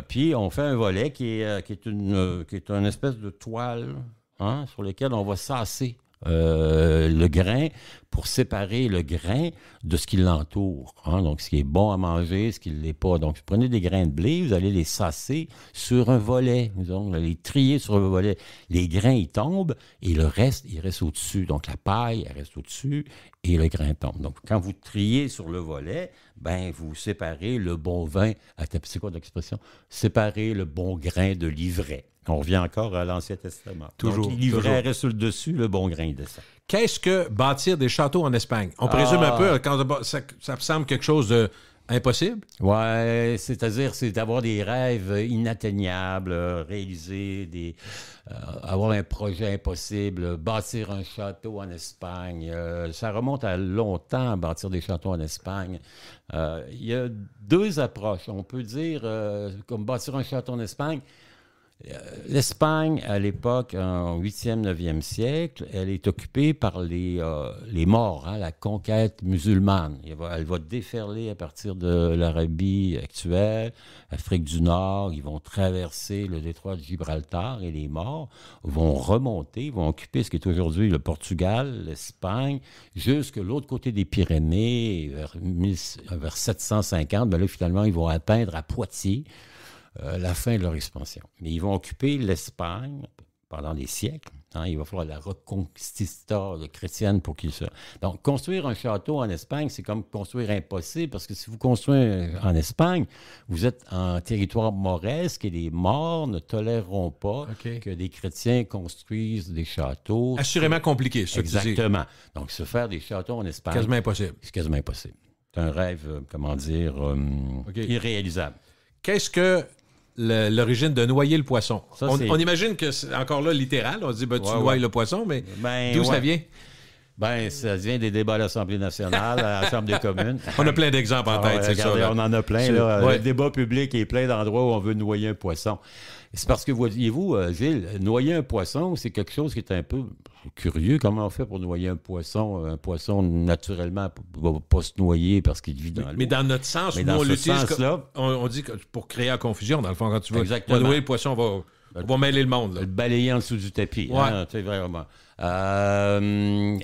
[SPEAKER 3] Puis, on fait un volet qui est une espèce de toile sur lequel on va sasser le grain pour séparer le grain de ce qui l'entoure. Hein? Donc, ce qui est bon à manger, ce qui ne l'est pas. Donc, vous prenez des grains de blé, vous allez les sasser sur un volet. Vous allez les trier sur un volet. Les grains, ils tombent et le reste, il reste au-dessus. Donc, la paille, elle reste au-dessus et le grain tombe. Donc, quand vous triez sur le volet, vous séparez le bon vin. C'est quoi l'expression? Séparer le bon grain de l'ivraie. On revient encore à l'Ancien Testament.
[SPEAKER 2] Toujours.
[SPEAKER 3] Donc, il livrait sur le dessus le bon grain de sang.
[SPEAKER 2] Qu'est-ce que bâtir des châteaux en Espagne? On présume un peu, quand ça me semble quelque chose de impossible?
[SPEAKER 3] Ouais, c'est-à-dire, c'est d'avoir des rêves inatteignables, réaliser avoir un projet impossible, bâtir un château en Espagne. Ça remonte à longtemps, bâtir des châteaux en Espagne. Il y a deux approches. On peut dire, comme bâtir un château en Espagne, l'Espagne, à l'époque, en 8e, 9e siècle, elle est occupée par les Maures, la conquête musulmane. Elle va déferler à partir de l'Arabie actuelle, Afrique du Nord. Ils vont traverser le détroit de Gibraltar et les Maures vont remonter, vont occuper ce qui est aujourd'hui le Portugal, l'Espagne, jusqu'à l'autre côté des Pyrénées, vers 750. Ben là, finalement, ils vont atteindre à Poitiers la fin de leur expansion. Mais ils vont occuper l'Espagne pendant des siècles. Il va falloir la reconquista chrétienne pour qu'ils se... Donc, construire un château en Espagne, c'est comme construire impossible, parce que si vous construisez en Espagne, vous êtes en territoire mauresque et les morts ne toléreront pas que des chrétiens construisent des châteaux.
[SPEAKER 2] Assurément compliqué, ça.
[SPEAKER 3] Exactement. Donc, se faire des châteaux en Espagne...
[SPEAKER 2] Quasiment impossible.
[SPEAKER 3] C'est quasiment impossible. C'est un rêve, irréalisable.
[SPEAKER 2] Qu'est-ce que l'origine de noyer le poisson? Ça, on imagine que c'est encore là littéral. On se dit, tu noies le poisson, mais d'où ça vient?
[SPEAKER 3] Ça vient des débats à l'Assemblée nationale, à la Chambre des communes.
[SPEAKER 2] On a plein d'exemples en tête, c'est
[SPEAKER 3] regardez,
[SPEAKER 2] ça.
[SPEAKER 3] On en a plein. Le débat public est plein d'endroits où on veut noyer un poisson. C'est parce que, voyez-vous, Gilles, noyer un poisson, c'est quelque chose qui est un peu curieux. Comment on fait pour noyer un poisson? Un poisson, naturellement, ne va pas se noyer parce qu'il vit dans l'eau.
[SPEAKER 2] Mais dans notre sens, nous, on l'utilise on dit que pour créer la confusion, dans le fond, quand tu vas noyer le poisson, on va mêler le monde. Là.
[SPEAKER 3] Le balayer en dessous du tapis.
[SPEAKER 2] Ouais.
[SPEAKER 3] C'est vraiment...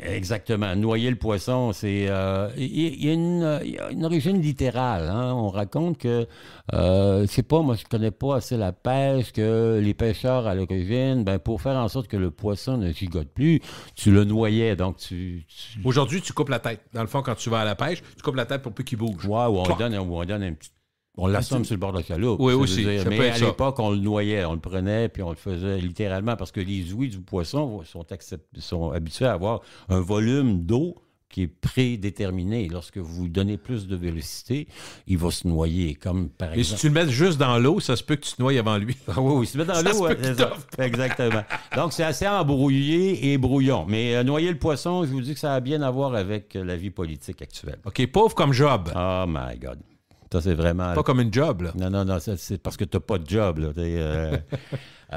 [SPEAKER 3] exactement. Noyer le poisson, c'est... Il y a une origine littérale. On raconte que... je sais pas, moi, je connais pas assez la pêche, que les pêcheurs, à l'origine, pour faire en sorte que le poisson ne gigote plus, tu le noyais. Donc,
[SPEAKER 2] Aujourd'hui, tu coupes la tête. Dans le fond, quand tu vas à la pêche, tu coupes la tête pour plus qu'il bouge.
[SPEAKER 3] Ouais, ou on donne un petit... On l'assomme sur le bord de la chaloupe.
[SPEAKER 2] Oui, aussi.
[SPEAKER 3] Mais à l'époque, on le noyait, on le prenait, puis on le faisait littéralement parce que les ouïes du poisson sont habitués à avoir un volume d'eau qui est prédéterminé. Lorsque vous donnez plus de vélocité, il va se noyer, comme par exemple...
[SPEAKER 2] Et si tu le mets juste dans l'eau, ça se peut que tu te noies avant lui.
[SPEAKER 3] Ah oui, si tu le mets dans l'eau, c'est ça. Exactement. Donc, c'est assez embrouillé et brouillon. Mais noyer le poisson, je vous dis que ça a bien à voir avec la vie politique actuelle.
[SPEAKER 2] OK, pauvre comme Job.
[SPEAKER 3] Oh my God. Ça, c'est vraiment...
[SPEAKER 2] Pas comme une job, là.
[SPEAKER 3] Non, c'est parce que tu n'as pas de job, là.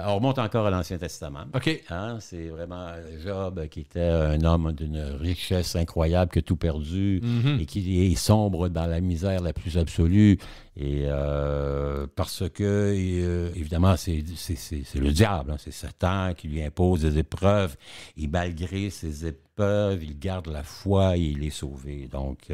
[SPEAKER 3] On remonte encore à l'Ancien Testament.
[SPEAKER 2] OK.
[SPEAKER 3] C'est vraiment Job qui était un homme d'une richesse incroyable qui a tout perdu et qui est sombre dans la misère la plus absolue. Et parce que, évidemment, c'est le diable, c'est Satan qui lui impose des épreuves. Et malgré ces épreuves, il garde la foi et il est sauvé. Donc,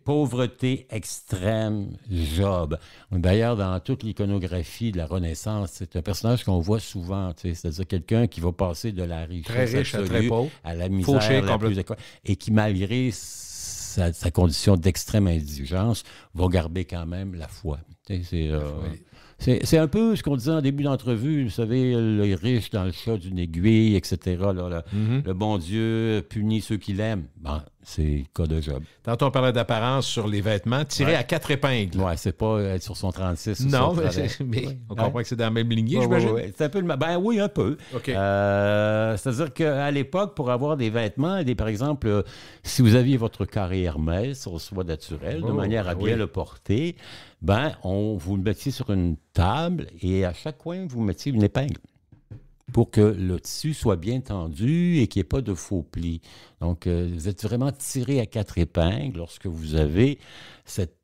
[SPEAKER 3] pauvreté extrême, Job. D'ailleurs, dans toute l'iconographie de la Renaissance, c'est un personnage qu'on voit souvent, c'est-à-dire quelqu'un qui va passer de la richesse
[SPEAKER 2] très riche,
[SPEAKER 3] absolue
[SPEAKER 2] très pauvre,
[SPEAKER 3] à la misère la plus... Et qui, malgré sa condition d'extrême indigence, va garder quand même la foi. C'est un peu ce qu'on disait en début d'entrevue, vous savez, le riche dans le chat d'une aiguille, etc. Le bon Dieu punit ceux qui l'aiment. Bon, c'est le cas de Job.
[SPEAKER 2] Tantôt, on parlait d'apparence sur les vêtements, tirés à 4 épingles.
[SPEAKER 3] Oui, c'est pas être sur son 36.
[SPEAKER 2] Non, mais on comprend que c'est dans la même lignée, j'imagine.
[SPEAKER 3] C'est un peu oui, un peu.
[SPEAKER 2] Okay.
[SPEAKER 3] C'est-à-dire qu'à l'époque, pour avoir des vêtements, par exemple, si vous aviez votre carré Hermès au soie naturel, de manière à bien le porter, vous le mettiez sur une table et à chaque coin, vous mettiez une épingle pour que le tissu soit bien tendu et qu'il n'y ait pas de faux plis. Donc, vous êtes vraiment tiré à 4 épingles lorsque vous avez cette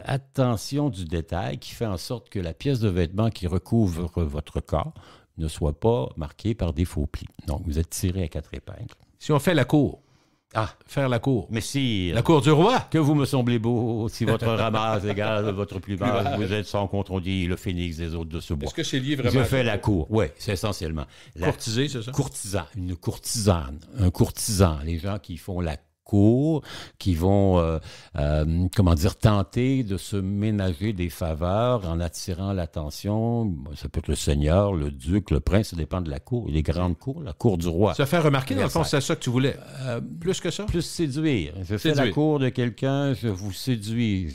[SPEAKER 3] attention du détail qui fait en sorte que la pièce de vêtement qui recouvre votre corps ne soit pas marquée par des faux plis. Donc, vous êtes tiré à 4 épingles.
[SPEAKER 2] Si on fait la cour, faire la cour.
[SPEAKER 3] Mais si...
[SPEAKER 2] La cour du roi.
[SPEAKER 3] Que vous me semblez beau, si votre ramasse égale votre plumage, vous êtes sans contredit le phénix des autres de ce bois.
[SPEAKER 2] Est-ce que c'est lié vraiment?
[SPEAKER 3] Je fais la cour, oui, c'est essentiellement.
[SPEAKER 2] Courtisé, c'est ça?
[SPEAKER 3] Courtisan, une courtisane, un courtisan, les gens qui font la cour, qui vont, tenter de se ménager des faveurs en attirant l'attention. Ça peut être le seigneur, le duc, le prince, ça dépend de la cour. Les grandes cours, la cour du roi.
[SPEAKER 2] Se faire remarquer, dans le fond, c'est ça que tu voulais. Plus que ça?
[SPEAKER 3] Plus séduire. Je fais la cour de quelqu'un, je vous séduis.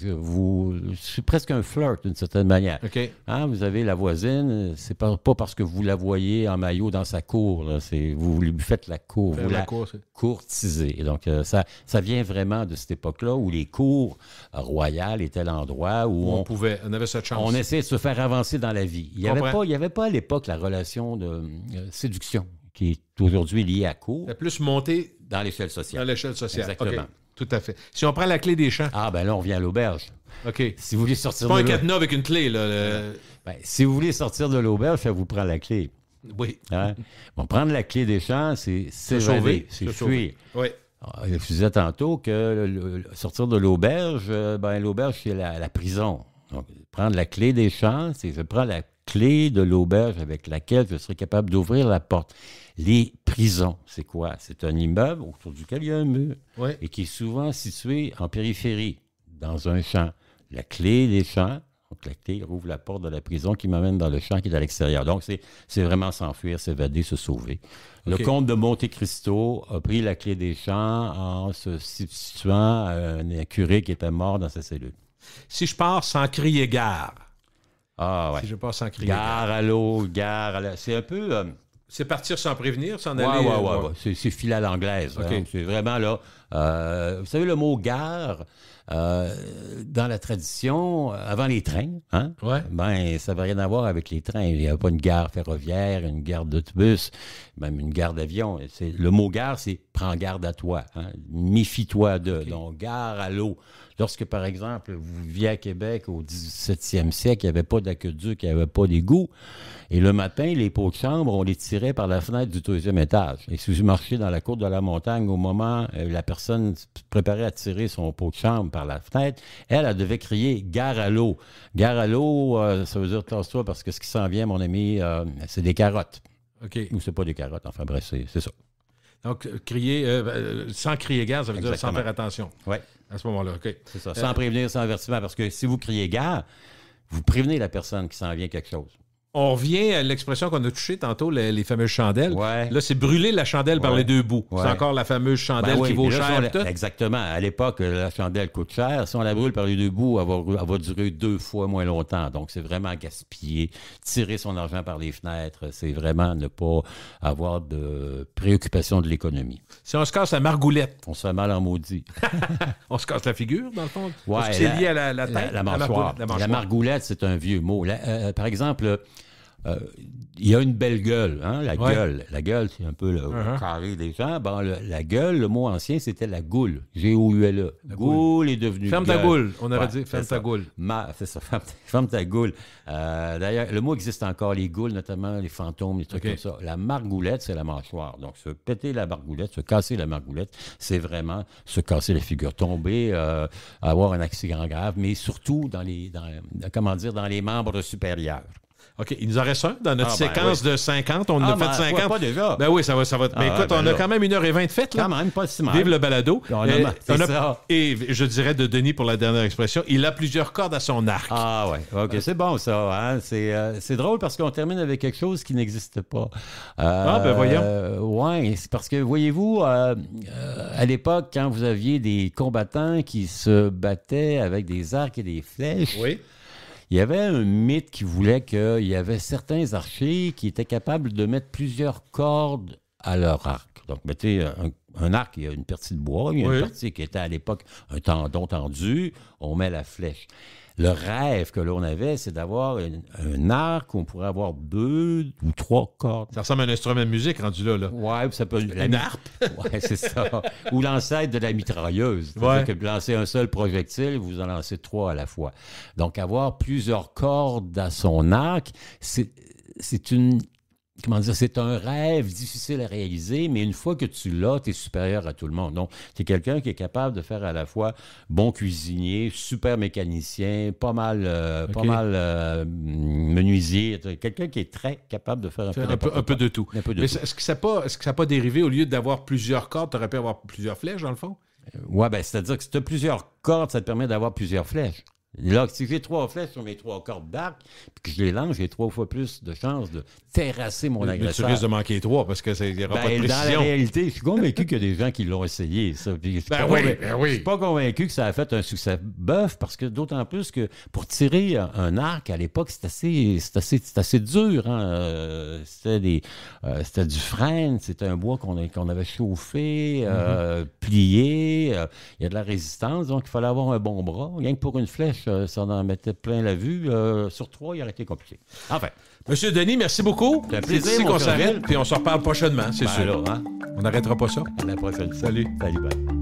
[SPEAKER 3] C'est presque un flirt, d'une certaine manière.
[SPEAKER 2] OK.
[SPEAKER 3] Hein, vous avez la voisine, c'est pas parce que vous la voyez en maillot dans sa cour. Là, vous lui faites la cour. Vous la courtisez. Et donc, ça vient vraiment de cette époque-là où les cours royales étaient l'endroit où
[SPEAKER 2] on avait cette chance.
[SPEAKER 3] On essayait de se faire avancer dans la vie. Il n'y avait pas à l'époque la relation de séduction qui est aujourd'hui liée à cour.
[SPEAKER 2] C'est plus monté
[SPEAKER 3] dans l'échelle sociale.
[SPEAKER 2] Dans l'échelle sociale.
[SPEAKER 3] Exactement.
[SPEAKER 2] Okay. Tout à fait. Si on prend la clé des champs.
[SPEAKER 3] Ah, ben là, on vient à l'auberge.
[SPEAKER 2] OK.
[SPEAKER 3] Si vous voulez sortir
[SPEAKER 2] c'est pas un cadenas avec une clé, là.
[SPEAKER 3] Ben, si vous voulez sortir de l'auberge, ça vous prend la clé.
[SPEAKER 2] Oui.
[SPEAKER 3] Hein? Bon, prendre la clé des champs, c'est s'évader, c'est fuir.
[SPEAKER 2] Oui.
[SPEAKER 3] Je vous disais tantôt que sortir de l'auberge, l'auberge, c'est la prison. Donc, prendre la clé des champs, c'est je prends la clé de l'auberge avec laquelle je serai capable d'ouvrir la porte. Les prisons, c'est quoi? C'est un immeuble autour duquel il y a un mur et qui est souvent situé en périphérie, dans un champ. La clé des champs, donc la clé ouvre la porte de la prison qui m'amène dans le champ qui est à l'extérieur. Donc, c'est vraiment s'enfuir, s'évader, se sauver. Le comte de Monte Cristo a pris la clé des champs en se substituant à un curé qui était mort dans sa cellule.
[SPEAKER 2] Si je pars sans crier gare.
[SPEAKER 3] Ah ouais.
[SPEAKER 2] Si je pars sans crier
[SPEAKER 3] gare à l'eau, gare à la... C'est un peu...
[SPEAKER 2] C'est partir sans prévenir, sans aller...
[SPEAKER 3] Ouais. C'est fil à l'anglaise.
[SPEAKER 2] Okay.
[SPEAKER 3] Hein. C'est vraiment là... vous savez, le mot gare, dans la tradition, avant les trains, hein? Ça n'avait rien à voir avec les trains. Il n'y avait pas une gare ferroviaire, une gare d'autobus, même une gare d'avion. Le mot gare, c'est « prends garde à toi hein? ». Méfie-toi de. Okay. Donc, gare à l'eau. Lorsque, par exemple, vous viviez à Québec au 17e siècle, il n'y avait pas d'aqueduc, il n'y avait pas d'égout. Et le matin, les pots de chambre, on les tirait par la fenêtre du 2e étage. Et si vous marchiez dans la cour de la montagne, au moment où la personne se préparait à tirer son pot de chambre par la fenêtre, elle devait crier « gare à l'eau ». Gare à l'eau, ça veut dire « tasse-toi » parce que ce qui s'en vient, mon ami, c'est des carottes.
[SPEAKER 2] OK.
[SPEAKER 3] Ou c'est pas des carottes, enfin bref, c'est ça.
[SPEAKER 2] Donc, crier, sans crier gare, ça veut dire sans faire attention.
[SPEAKER 3] Oui.
[SPEAKER 2] À ce moment-là, OK.
[SPEAKER 3] C'est ça, sans prévenir, sans avertissement, parce que si vous criez gare, vous prévenez la personne qui s'en vient quelque chose.
[SPEAKER 2] On revient à l'expression qu'on a touchée tantôt, les fameuses chandelles.
[SPEAKER 3] Ouais.
[SPEAKER 2] Là, c'est brûler la chandelle par les deux bouts. Ouais. C'est encore la fameuse chandelle qui vaut cher.
[SPEAKER 3] Exactement. À l'époque, la chandelle coûte cher. Si on la brûle par les deux bouts, elle va durer 2 fois moins longtemps. Donc, c'est vraiment gaspiller, tirer son argent par les fenêtres. C'est vraiment ne pas avoir de préoccupation de l'économie.
[SPEAKER 2] Si on se casse la margoulette.
[SPEAKER 3] On se fait mal en maudit.
[SPEAKER 2] On se casse la figure, dans le fond?
[SPEAKER 3] Ouais,
[SPEAKER 2] c'est lié à la tête?
[SPEAKER 3] La mâchoire. La margoulette, c'est un vieux mot. Par exemple... il y a une belle gueule, hein, la gueule. La gueule, c'est un peu le carré des gens. Bon, la gueule, le mot ancien, c'était la goule. G-O-U-L-E. Goule est devenue
[SPEAKER 2] ferme
[SPEAKER 3] gueule.
[SPEAKER 2] Ta goule. On aurait dit ferme ta goule.
[SPEAKER 3] C'est ça, ferme ta goule. D'ailleurs, le mot existe encore, les goules, notamment les fantômes, les trucs comme ça. La margoulette, c'est la mâchoire. Donc, se péter la margoulette, se casser la margoulette, c'est vraiment se casser la figure, tomber, avoir un accident grave, mais surtout dans les membres supérieurs.
[SPEAKER 2] OK. Il nous en reste un dans notre séquence de 50. On en a fait 50.
[SPEAKER 3] Pas déjà.
[SPEAKER 2] Ben oui, ça va. Mais écoute, on a quand même 1h20 de fête. Là.
[SPEAKER 3] Quand même, pas si mal.
[SPEAKER 2] Vive le balado.
[SPEAKER 3] Ça.
[SPEAKER 2] Et je dirais de Denis pour la dernière expression, il a plusieurs cordes à son arc.
[SPEAKER 3] Ah ouais. OK, c'est bon ça. Hein? C'est drôle parce qu'on termine avec quelque chose qui n'existe pas.
[SPEAKER 2] Ben voyons.
[SPEAKER 3] Oui, c'est parce que, voyez-vous, à l'époque, quand vous aviez des combattants qui se battaient avec des arcs et des flèches...
[SPEAKER 2] Oui.
[SPEAKER 3] Il y avait un mythe qui voulait qu'il y avait certains archers qui étaient capables de mettre plusieurs cordes à leur arc. Donc, mettez un arc, il y a une partie de bois, il y a une partie qui était à l'époque un tendon tendu, on met la flèche. Le rêve que l'on avait, c'est d'avoir un arc où on pourrait avoir 2 ou 3 cordes.
[SPEAKER 2] Ça ressemble à un instrument de musique rendu là.
[SPEAKER 3] Oui, ça peut être...
[SPEAKER 2] Une harpe.
[SPEAKER 3] Oui, c'est ça. Ou l'ancêtre de la mitrailleuse. C'est-à-dire que vous lancez un seul projectile, vous en lancez 3 à la fois. Donc, avoir plusieurs cordes à son arc, c'est une... Comment dire, c'est un rêve difficile à réaliser, mais une fois que tu l'as, tu es supérieur à tout le monde. Donc, tu es quelqu'un qui est capable de faire à la fois bon cuisinier, super mécanicien, pas mal menuisier, quelqu'un qui est très capable de faire
[SPEAKER 2] un peu de tout.
[SPEAKER 3] Un peu de
[SPEAKER 2] mais
[SPEAKER 3] tout.
[SPEAKER 2] Est-ce que ça n'a pas dérivé, au lieu d'avoir plusieurs cordes, tu aurais pu avoir plusieurs flèches, dans le fond?
[SPEAKER 3] Ouais, ben, c'est-à-dire que si tu as plusieurs cordes, ça te permet d'avoir plusieurs flèches. Là, si j'ai 3 flèches sur mes 3 cordes d'arc, puis que je les lance, j'ai 3 fois plus de chances de terrasser mon
[SPEAKER 2] Mais
[SPEAKER 3] agresseur.
[SPEAKER 2] tu risques de manquer 3 parce qu'il n'y aura pas de
[SPEAKER 3] Dans la
[SPEAKER 2] précision.
[SPEAKER 3] réalité, je suis convaincu qu'il y a des gens qui l'ont essayé. Ça. Puis je suis
[SPEAKER 2] Ben
[SPEAKER 3] pas
[SPEAKER 2] oui,
[SPEAKER 3] convain-
[SPEAKER 2] ben oui.
[SPEAKER 3] Je suis pas convaincu que ça a fait un succès bœuf, parce que d'autant plus que pour tirer un arc, à l'époque, c'est assez dur. Hein? C'était du frêne, c'était un bois qu'on avait chauffé, plié. Il y a de la résistance, donc il fallait avoir un bon bras. Rien que pour une flèche, ça en mettait plein la vue. Sur 3, il aurait été compliqué. Enfin,
[SPEAKER 2] Monsieur Denis, merci beaucoup.
[SPEAKER 3] Ça fait
[SPEAKER 2] C'est
[SPEAKER 3] plaisir,
[SPEAKER 2] ici
[SPEAKER 3] mon
[SPEAKER 2] qu'on
[SPEAKER 3] cher
[SPEAKER 2] s'arrête,
[SPEAKER 3] Gilles.
[SPEAKER 2] puis on se reparle prochainement, c'est
[SPEAKER 3] ben
[SPEAKER 2] sûr.
[SPEAKER 3] alors, hein?
[SPEAKER 2] On n'arrêtera pas ça.
[SPEAKER 3] À la prochaine fois.
[SPEAKER 2] Salut.
[SPEAKER 3] Salut, bye.